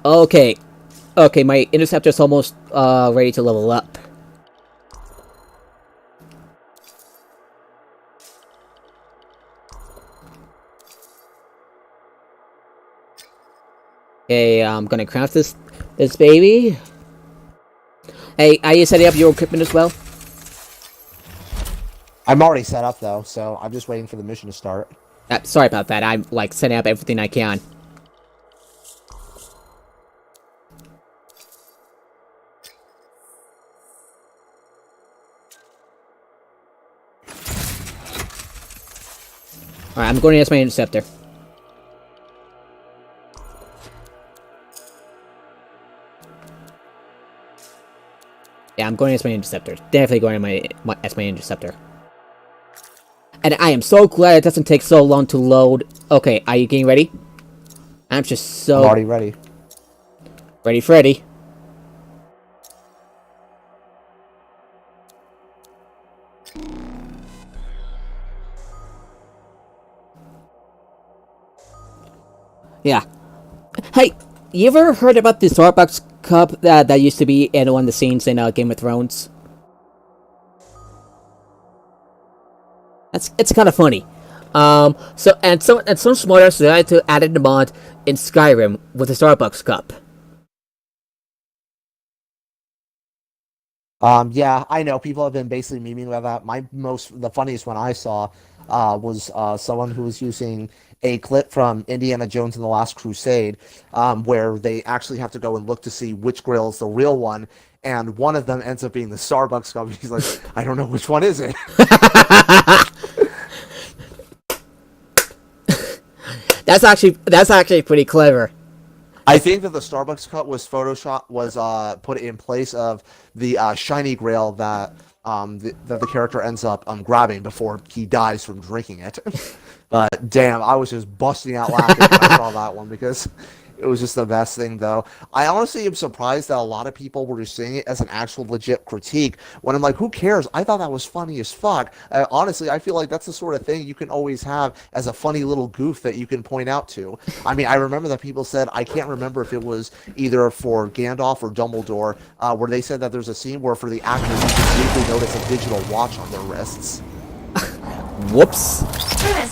Okay. Okay, my interceptor's almost ready to level up. Okay, I'm gonna craft this baby. Hey, are you setting up your equipment as well? I'm already set up though, so I'm just waiting for the mission to start. Sorry about that. I'm like setting up everything I can. Alright, I'm going to use my interceptor. Yeah, I'm going to use my interceptor. Definitely going to as my interceptor. And I am so glad it doesn't take so long to load. Okay, are you getting ready? I'm just so... I'm already ready. Ready, Freddy. Yeah. Hey, you ever heard about the Starbucks cup that used to be in one of the scenes in Game of Thrones? It's kind of funny. Some smarters decided to add the mod in Skyrim with the Starbucks cup. Yeah, I know people have been basically memeing about that. The funniest one I saw was someone who was using a clip from Indiana Jones and the Last Crusade, where they actually have to go and look to see which grill is the real one, and one of them ends up being the Starbucks cup. He's like, I don't know which one is it. That's actually pretty clever. I think that the Starbucks cup was put in place of the shiny grail that the character ends up grabbing before he dies from drinking it. But damn, I was just busting out laughing when I saw that one because It was just the best thing, though. I honestly am surprised that a lot of people were just seeing it as an actual legit critique. When I'm like, who cares? I thought that was funny as fuck. Honestly, I feel like that's the sort of thing you can always have as a funny little goof that you can point out to. I mean, I remember that people said, I can't remember if it was either for Gandalf or Dumbledore, where they said that there's a scene where for the actors you can briefly notice a digital watch on their wrists. Whoops.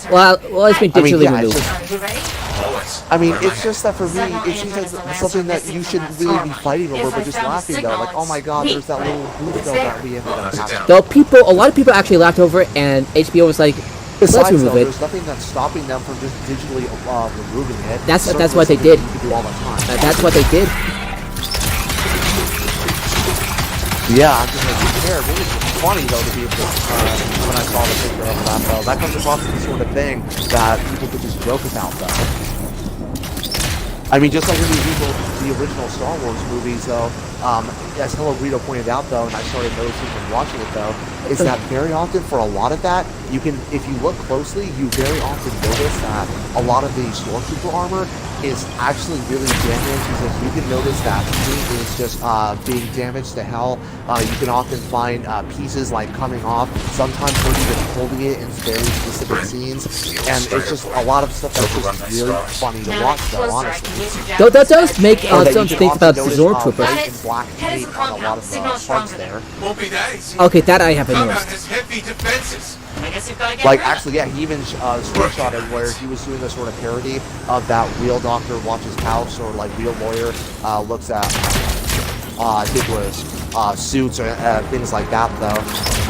Well, it's been digitally removed. I mean, it's just that for me, it seems like something that you should really be fighting over, but just laughing though. Like, oh my god, there's that little goof though that we ended up having. Though a lot of people actually laughed over it, and HBO was like, let's remove it. There's nothing that's stopping them from just digitally removing it. That's what they did. You can do all the time. That's what they did. Yeah, I'm just like, who cares? It was funny though to be able to, when I saw the picture of that though. That comes across as the sort of thing that people could just joke about though. I mean, just like in the original Star Wars movies, though, as Hello Greedo pointed out, though, and I started noticing when watching it, though, is that very often for a lot of that, you can, if you look closely, you very often notice that a lot of the Stormtrooper armor is actually really damaged, because you can notice that paint is just being damaged to hell. You can often find pieces like coming off, sometimes they're even holding it in very specific scenes, and it's just a lot of stuff that's just really funny to watch, though, honestly. Though that does make some things about the Stormtroopers. Black tape on a lot of parts there. Okay, that I haven't noticed. Like, actually, yeah, he even screenshotted where he was doing a sort of parody of that Real Doctor Watches House, or like Real Lawyer looks at, I think it was suits or things like that, though.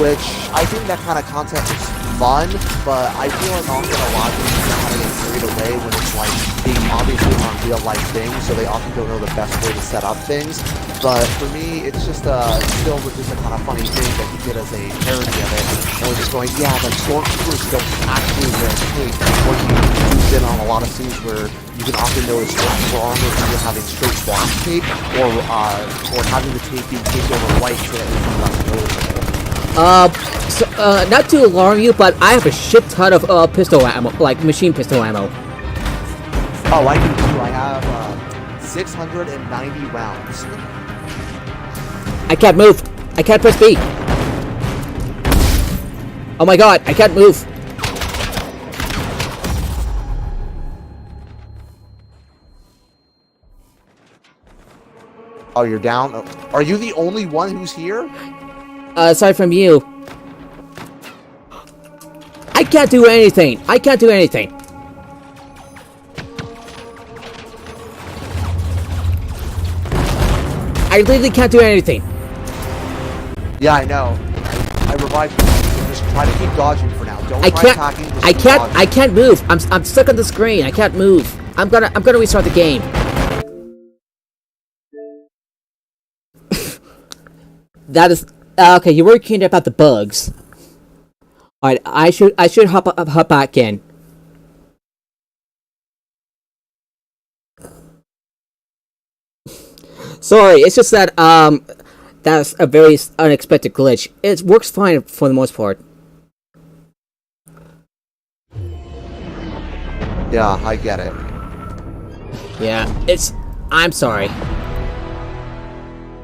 Which, I think that kind of content is fun, but I feel like often a lot of people kind of get carried away when it's like being obviously on real life things, so they often don't know the best way to set up things. But for me, it's just still just a kind of funny thing that you get as a parody of it. And we're just going, yeah, but Stormtroopers don't actually wear tape. When you zoom in on a lot of scenes where you can often notice Stormtrooper armor either having straight black tape or having the tape being taped over white so that it's not noticeable. Not to alarm you, but I have a shit ton of pistol ammo, like machine pistol ammo. Oh, I do too. I have 690 rounds. I can't move. I can't press B. Oh my god, I can't move. Oh, you're down? Are you the only one who's here? Aside from you. I can't do anything. I can't do anything. I literally can't do anything. Yeah, I know. I revived you. Just try to keep dodging for now. Don't try attacking. I can't move. I'm stuck on the screen. I can't move. I'm gonna restart the game. That is okay. You were keen about the bugs. All right, I should hop back in. Sorry, it's just that that's a very unexpected glitch. It works fine for the most part. Yeah, I get it. Yeah, I'm sorry.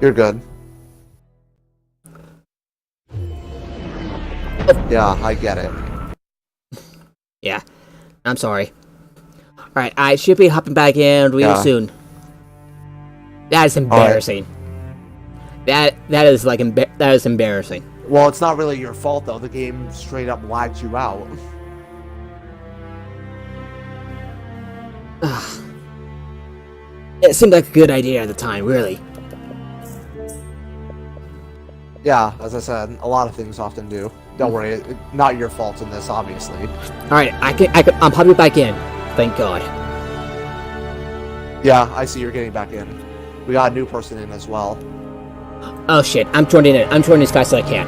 You're good. Yeah, I get it. Yeah, I'm sorry. Alright, I should be hopping back in real soon. That is embarrassing. Right. That is embarrassing. Well, it's not really your fault though. The game straight up lagged you out. It seemed like a good idea at the time, really. Yeah, as I said, a lot of things often do. Don't worry, not your fault in this, obviously. Alright, I'm probably back in. Thank God. Yeah, I see you're getting back in. We got a new person in as well. Oh shit, I'm joining in. I'm joining as fast as I can.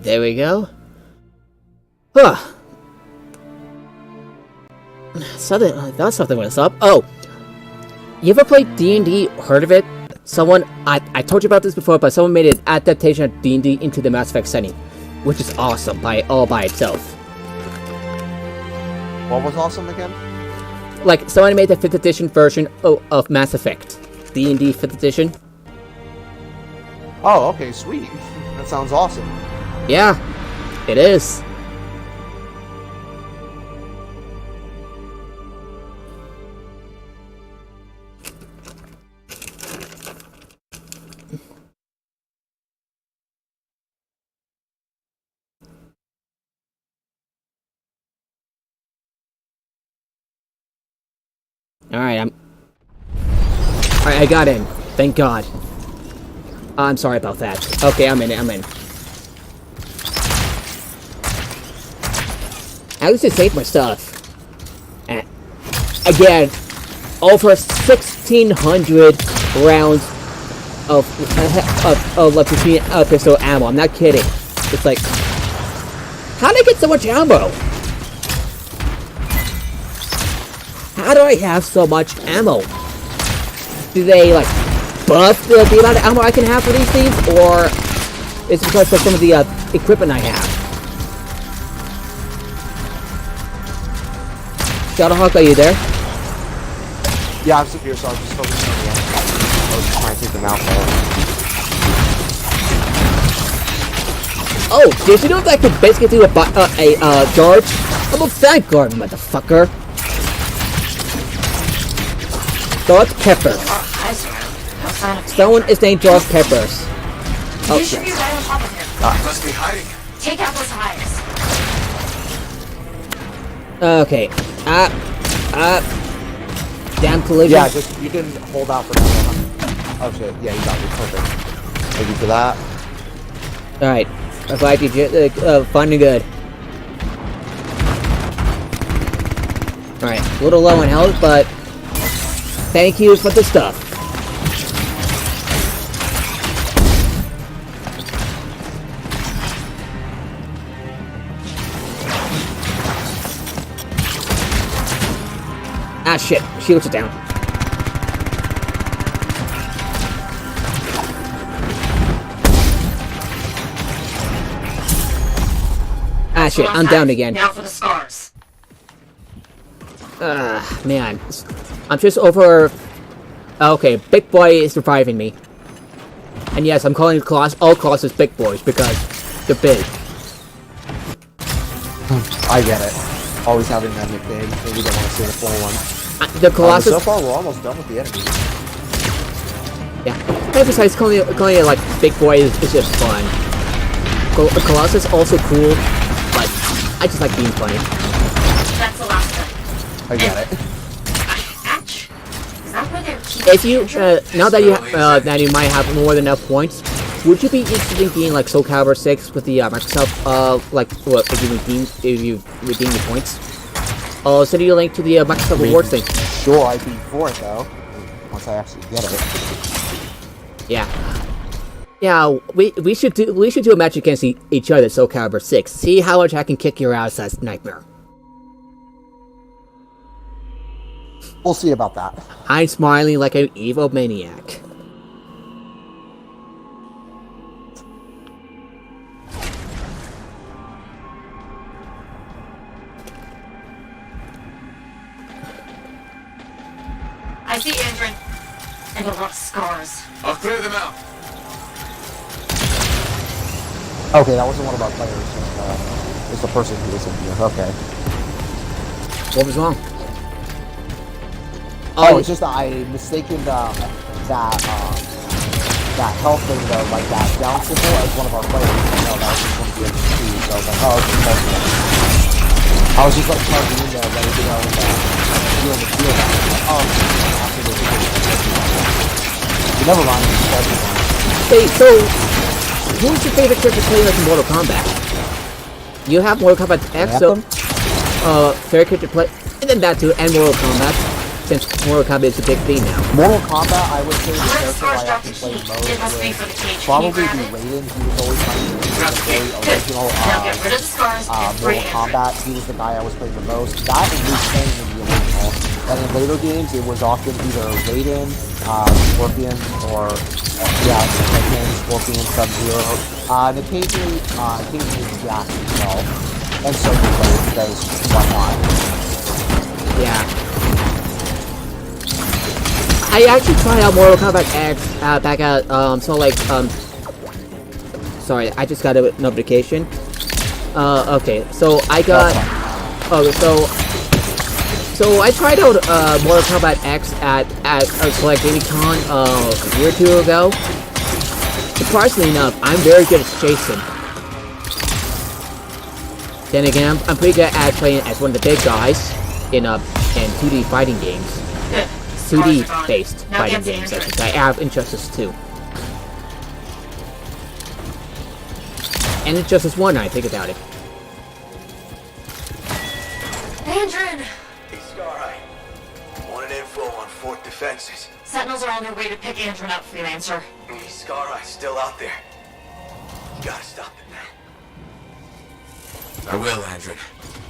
There we go. Huh. Something was up. Oh, you ever played D&D? Heard of it? someone, I told you about this before, but someone made an adaptation of D&D into the Mass Effect setting, which is awesome all by itself. What was awesome again? Like, someone made the 5th edition version of Mass Effect. D&D 5th edition. Oh, okay, sweet. That sounds awesome. Yeah, it is. Alright, I got in. Thank God. I'm sorry about that. Okay, I'm in. At least I saved my stuff. And again, over 1,600 rounds of machine pistol ammo. I'm not kidding. It's like, how did I get so much ammo? How do I have so much ammo? Do they, like, buff the amount of ammo I can have for these things? Or is it because of some of the equipment I have? Shadowhawk, are you there? Yeah, I'm super here, so I was just focusing on the end. I was just trying to take them out there. Oh, did you know that I could basically do a charge? I'm a vanguard, motherfucker. George Pepper. Someone is named George Peppers. You should be right on top of him. Must be hiding. Take out those hives. Okay. Damn collision. Yeah, just you can hold out for that. Oh shit, yeah, you got me. Perfect. Thank you for that. Alright. I'm glad you finding good. Alright, a little low on health, but thank you for the stuff. Ah shit, shields are down. Ah shit, I'm down again. Now for the scars. Man. I'm just over... Okay, Big Boy is reviving me. And yes, I'm calling all Colossus Big Boys because they're big. I get it. Always having that nickname. Maybe don't want to say the full one. The Colossus... so far, we're almost done with the enemy. Yeah. And besides, calling it like Big Boy is just fun. Colossus also cool, but I just like being funny. That's the last one. I get it. Hatch? Is that where they're keeping If you, now that you might have more than enough points, would you be interested in being like Soul Calibur 6 with the Microsoft, like, what, if you redeem your points? I'll send you a link to the Microsoft Rewards thing. Sure, I'd be for it though. Once I actually get it. Yeah. Yeah, we should do a match against each other, Soul Calibur 6. See how much I can kick your ass as Nightmare. We'll see about that. I'm smiling like an evil maniac. I see Andrin. And a lot of scars. I'll clear them out. Okay, that wasn't one of our players. It's the person who was in here. Okay. What was wrong? Oh, it's just that I mistaken that health thing though, like that down symbol, as one of our players. No, that was just one of the NPCs. So I was like, oh, it's just I was just like charging in there, ready to go and doing the field. Like, oh, after the never mind. Hey, so who's your favorite character to play like in Mortal Kombat? You have Mortal Kombat X, so favorite character to play, and then that too, and Mortal Kombat. Since Mortal Kombat is a big thing now. Mortal Kombat, I would say the character I actually played most would probably be Raiden. He was always my very original Mortal Kombat. He was the guy I was playing the most. That and Liu Kang in the original. And in later games, it was often either Raiden, Scorpion, or Scorpion, Sub-Zero, and occasionally Jack as well. And so you play because why not? Yeah. I actually tried out Mortal Kombat X back at sorry, I just got a notification. Okay, so I got so I tried out Mortal Kombat X at Select Gaming-Con a year or two ago. Surprisingly enough, I'm very good at chasing. Then again, I'm pretty good at playing as one of the big guys in 2D fighting games. 2D based fighting games, I should say. I have Injustice 2. And Injustice 1, now I think about it. Andrin! Hey, Scareye. Wanted info on Fort defenses. Sentinels are on their way to pick Andrin up, Freelancer. Hey, Scareye, still out there. You gotta stop it now. I will, Andrin.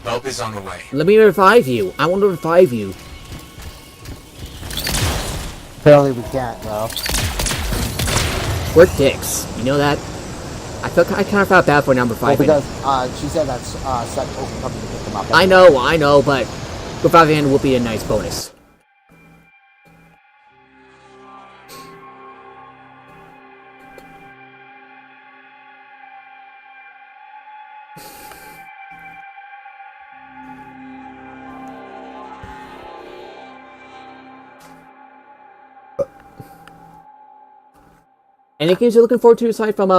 Help is on the way. Let me revive you. I want to revive you. Apparently we can't, though. We're dicks. You know that? I kind of felt bad for number 5. Well, because she said that's Sentinels are coming to pick them up. I know, but reviving will be a nice bonus. Any games you're looking forward to aside from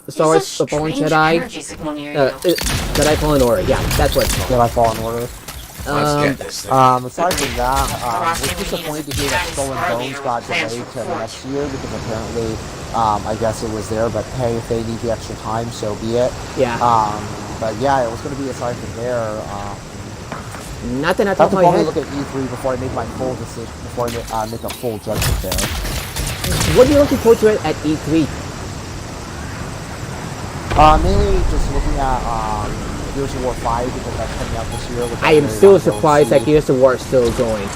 Star Wars The Fallen Jedi? Jedi Fallen Order, yeah, that's what it's called. Jedi Fallen Order. Aside from that, was disappointed to hear that Skull and Bones got delayed to next year because apparently, I guess it was there, but hey, if they need the extra time, so be it. Yeah. But yeah, it was going to be aside from there. Nothing at I have top to of my probably head. look at E3 before I make my full decision, before I make a full judgment there. What are you looking forward to at E3? Mainly just looking at Gears of War 5 because that's coming out this year. I am still surprised that Gears of War is still going.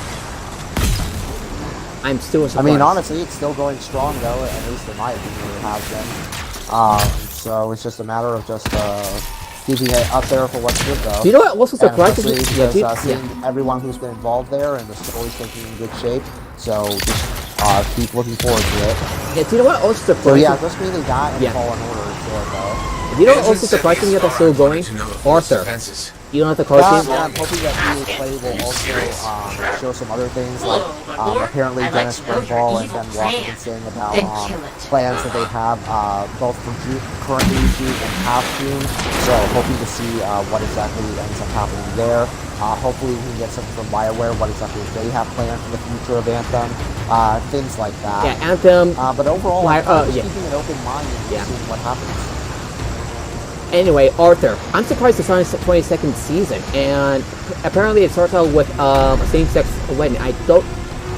I'm still surprised. I mean, honestly, it's still going strong though, at least in my opinion it has been. So it's just a matter of just keeping it up there for what's good though. Do you know what also surprises me? Because seeing everyone who's been involved there and the story's taking in good shape, so just keep looking forward to it. Yeah, do you know what also surprises? So yeah, just mainly that and Fallen Order is good though. Do you know what also surprises me that they're still going? Arthur. You don't have the cartoon? Yeah, I'm hoping that EA Play will also show some other things, like apparently Dennis Brimble and Ben Walker have been saying about plans that they have both for current June and past June. So hoping to see what exactly ends up happening there. Hopefully we can get something from BioWare, what exactly they have planned for the future of Anthem, things like that. Yeah, Anthem. But overall, just keeping an open mind and seeing what happens. Anyway, Arthur. I'm surprised it's on its 22nd season, and apparently it starts out with a same-sex wedding. I don't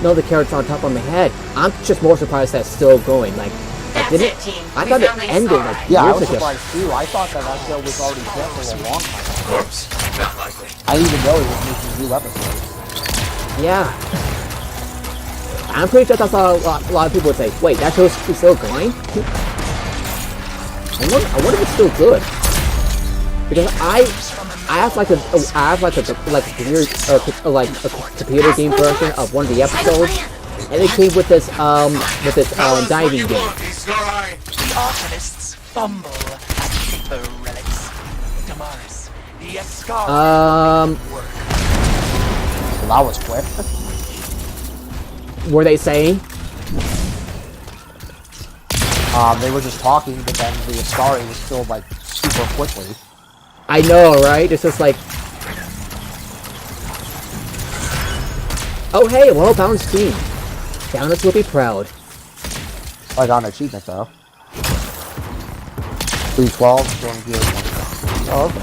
know the character on top of my head. I'm just more surprised that it's still going. Like, I thought it ended like years ago. I was surprised too. I thought that show was already dead for a long time. Corpse, not likely. I didn't even know it was making new episodes. Yeah. I'm pretty sure that's a lot of people would say, wait, that show's still going? I wonder if it's still good. Because I have like a computer game version of one of the episodes, and it came with this diving game. The Archonists fumble at paper relics. Damaris, the Escar. Well, that was quick. Were they saying? They were just talking, but then the Ascari was killed like super quickly. I know, right? It's just like, oh hey, well-balanced team. Downers will be proud. I got an achievement though. 312, going good. Oh, okay.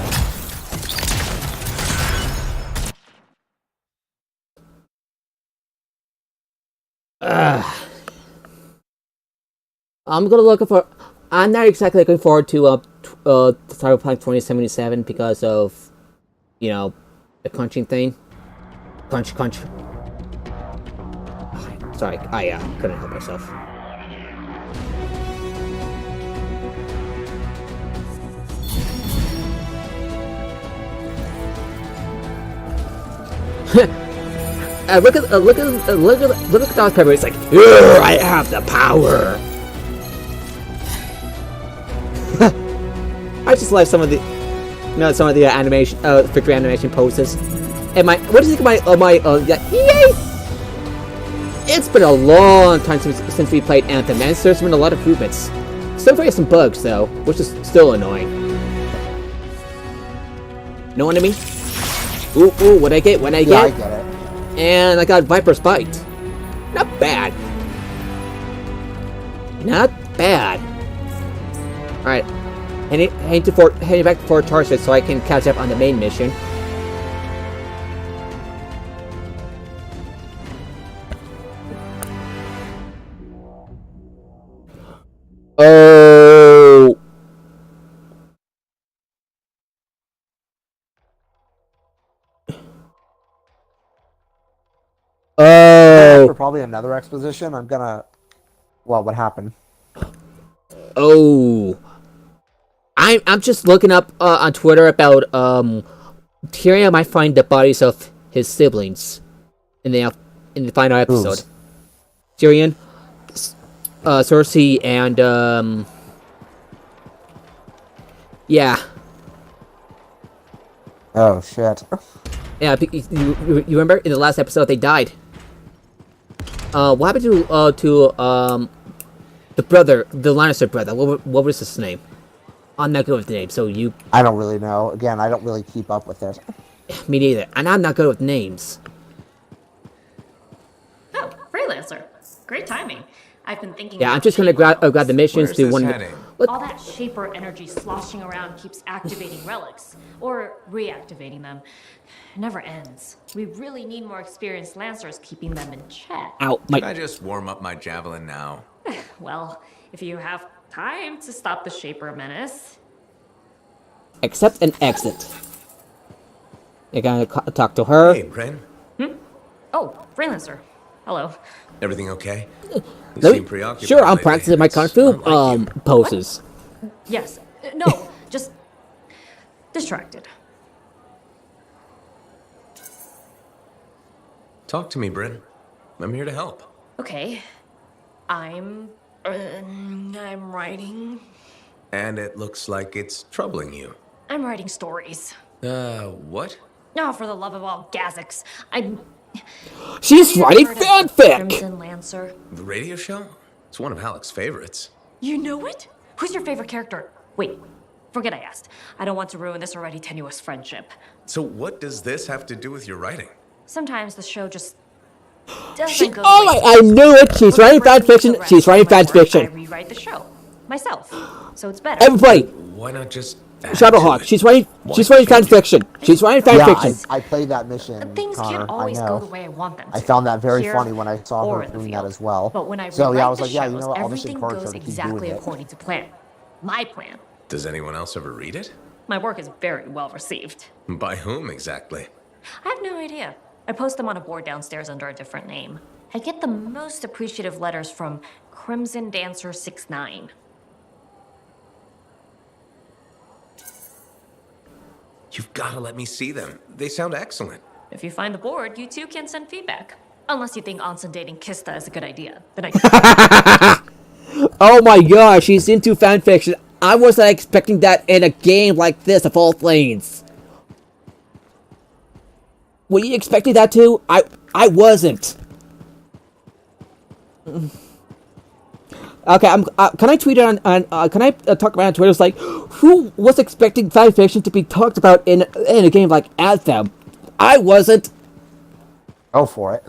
I'm not exactly looking forward to Cyberpunk 2077 because of, you know, the crunching thing. Crunch. Sorry, I couldn't help myself. Look at Dr. Pepper. It's like, I have the power. I just like some of the animation, victory animation poses. And what do you think of my yay! It's been a long time since we played Anthem, and there's been a lot of improvements. Still have some bugs though, which is still annoying. Know what I mean? Ooh, what I get? When I get? I get it. And I got Viper's Bite. Not bad. Not bad. Alright. Heading back to Fort Tarsus so I can catch up on the main mission. Oh. After probably another exposition, I'm gonna... Well, what happened? Oh. I'm just looking up on Twitter about Tyrion might find the bodies of his siblings in the final episode. Oops. Tyrion, Cersei, and yeah. Oh shit. Yeah, you remember in the last episode they died. What happened to the brother, the Lannister brother? What was his name? I'm not good with the name, so you... I don't really know. Again, I don't really keep up with it. Me neither, and I'm not good with names. Oh, Freelancer. Great timing. I've been thinking... Yeah, I'm just gonna grab the missions, do one... All that Shaper energy sloshing around keeps activating relics, or reactivating them. It never ends. We really need more experienced Lancers keeping them in check. Ow, Can I just warm up my javelin now? Well, if you have time to stop the Shaper menace. Accept and exit. You're gonna talk to her. Hey, Bren. Oh, Freelancer. Hello. Everything okay? You seem preoccupied Sure, I'm lately. practicing my kung fu poses. Yes. No, just distracted. Talk to me, Bryn. I'm here to help. Okay. I'm writing. And it looks like it's troubling you. I'm writing stories. What? No, for the love of all Gazics. She's writing fanfic! Crimson Lancer. The radio show? It's one of Halleck's favorites. You know it? Who's your favorite character? Wait, forget I asked. I don't want to ruin this already tenuous friendship. So what does this have to do with your writing? Sometimes the show just doesn't go I knew it! She's writing fanfiction. She's writing I fanfiction. rewrite the show myself, so it's better. Everybody, Why not just Shadowhawk. She's writing fanfiction. She's writing fanfiction. I played that mission, Things Connor. can't always I go know. the way I want them to. I found that very Here funny when I saw or her in the doing field. that as well. But when I So yeah, I was rewrite like, yeah, you the know what? I'll just shows, encourage her everything to keep goes doing it. according to plan. My plan. Does anyone else ever read it? My work is very well received. By whom exactly? I have no idea. I post them on a board downstairs under a different name. I get the most appreciative letters from Crimson Dancer 69. You've got to let me see them. They sound excellent. If you find the board, you too can send feedback. Unless you think Anson dating Kista is a good idea. Then I Oh my gosh, she's into fanfiction. I wasn't expecting that in a game like this, of all things. Were you expecting that too? I wasn't. Okay, can I tweet it on can I talk about it on Twitter? It's like, who was expecting fanfiction to be talked about in a game like Anthem? I wasn't. Go for it.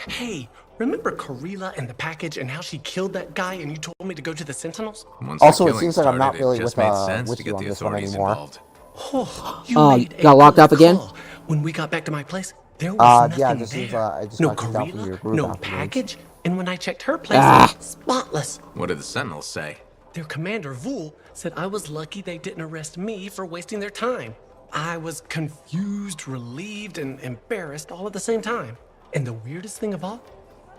Hey, remember Karila and the package and how she killed that guy and you told me to go to the Sentinels? Also, it seems like I'm not really with you on this one anymore. Oh, got locked up again? When we got back to my place, there was nothing yeah, there. I just No got kicked out from your Karila, group no afterwards. package, and when I checked her place, spotless. What did the Sentinels say? Their commander, Vul, said I was lucky they didn't arrest me for wasting their time. I was confused, relieved, and embarrassed all at the same time. And the weirdest thing of all,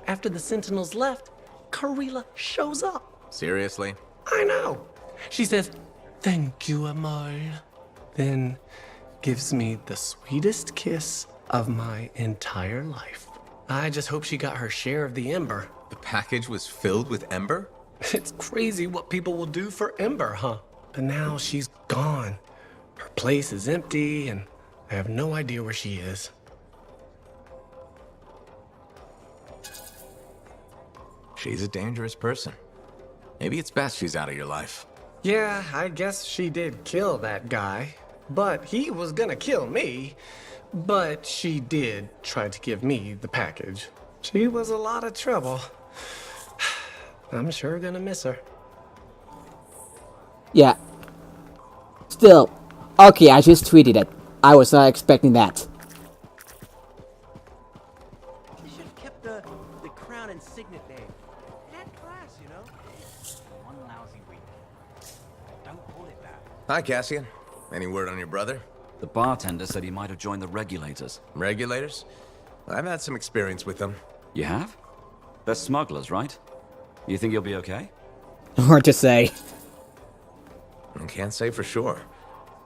after the Sentinels left, Karila shows up. Seriously? I know. She says, "Thank you, Amal." Then gives me the sweetest kiss of my entire life. I just hope she got her share of the Ember. The package was filled with Ember? It's crazy what people will do for Ember, huh? But now she's gone. Her place is empty, and I have no idea where she is. She's a dangerous person. Maybe it's best she's out of your life. Yeah, I guess she did kill that guy. But he was gonna kill me. But she did try to give me the package. She was a lot of trouble. I'm sure gonna miss her. Yeah. Still, okay, I just tweeted it. I was not expecting that. You should have kept the crown and signet name. It had class, you know? One lousy week. Don't call it that. Hi, Cassian. Any word on your brother? The bartender said he might have joined the regulators. Regulators? I've had some experience with them. You have? They're smugglers, right? You think you'll be okay? Hard to say. I can't say for sure.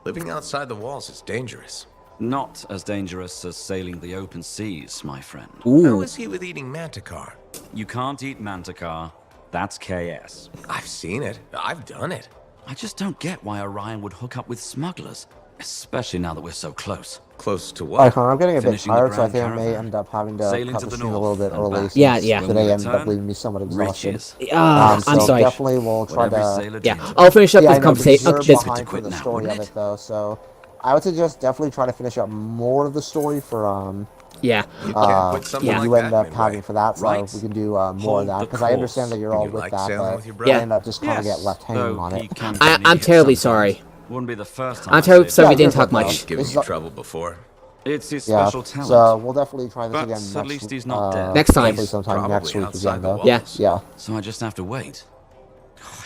Living outside the walls is dangerous. Not as dangerous as sailing the open seas, my friend. How is he with eating manticar? You can't eat manticar. That's KS. I've seen it. I've done it. I just don't get why Orion would hook up with smugglers. Especially now that we're so close. Close to what? Alright, Connor, I'm getting a bit Finishing the tired, so I Grand think I may Caravan. end up having to Sailing cut to the the stream a little north bit and early. back. Yeah, since yeah. Today ended up Return, leaving me somewhat exhausted. riches. I'm so sorry. definitely we'll try Whatever to... sailor Yeah, dreams of. I'll finish up Yeah, this I know, conversation. because This you're behind quit for the now, story wouldn't of it? it, though, so... I would suggest definitely try to finish up more of the story for, yeah. You can't put something yeah. like you that end up midway. having for that, so Right. we can do more Hold of that, the because I understand course. that you're all You with like that, sailing but with your brother? I end up just kind of Yes. get left hanging Though on he it. can I, get me I'm hit terribly sometimes. sorry. Wouldn't be the first time. I'm I terribly saved sorry we him. didn't talk Yeah, much. Given This you is- trouble before. It's his Yeah, special talent. so we'll definitely try this But again at next least week. he's not dead. Next time. Definitely sometime Probably next week outside again, the though. walls. Yeah. Yeah. So I just have to wait.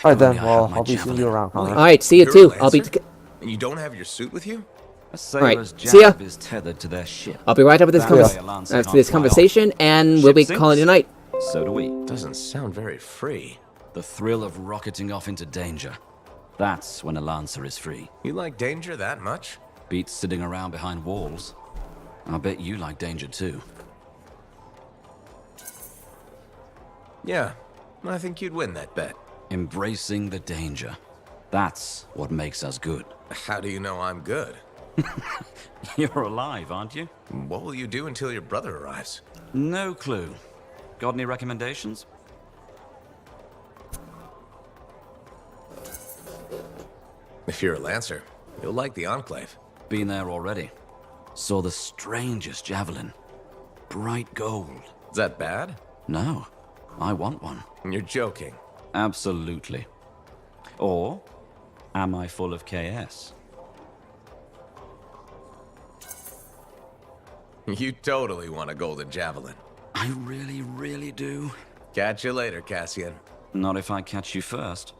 Alright then, only I well, had my I'll be seeing you javelin. around, Connor. Alright, see you You're too. a I'll be... lancer? And you don't have your suit with you? A sailor's see ya. jab is tethered to their ship. I'll be right up with this, That way a lancer after can't this fly conversation, and Ship we'll be sinks. calling it a night. So do we. Doesn't sound very free. The thrill of rocketing off into danger. That's when a lancer is free. You like danger that much? Beats sitting around behind walls. I bet you like danger too. Yeah, I think you'd win that bet. Embracing the danger. That's what makes us good. How do you know I'm good? You're alive, aren't you? What will you do until your brother arrives? No clue. Got any recommendations? If you're a lancer, you'll like the Enclave. Been there already. Saw the strangest javelin. Bright gold. Is that bad? No, I want one. You're joking. Absolutely. Or am I full of KS? You totally want a golden javelin. I really, really do. Catch you later, Cassian. Not if I catch you first.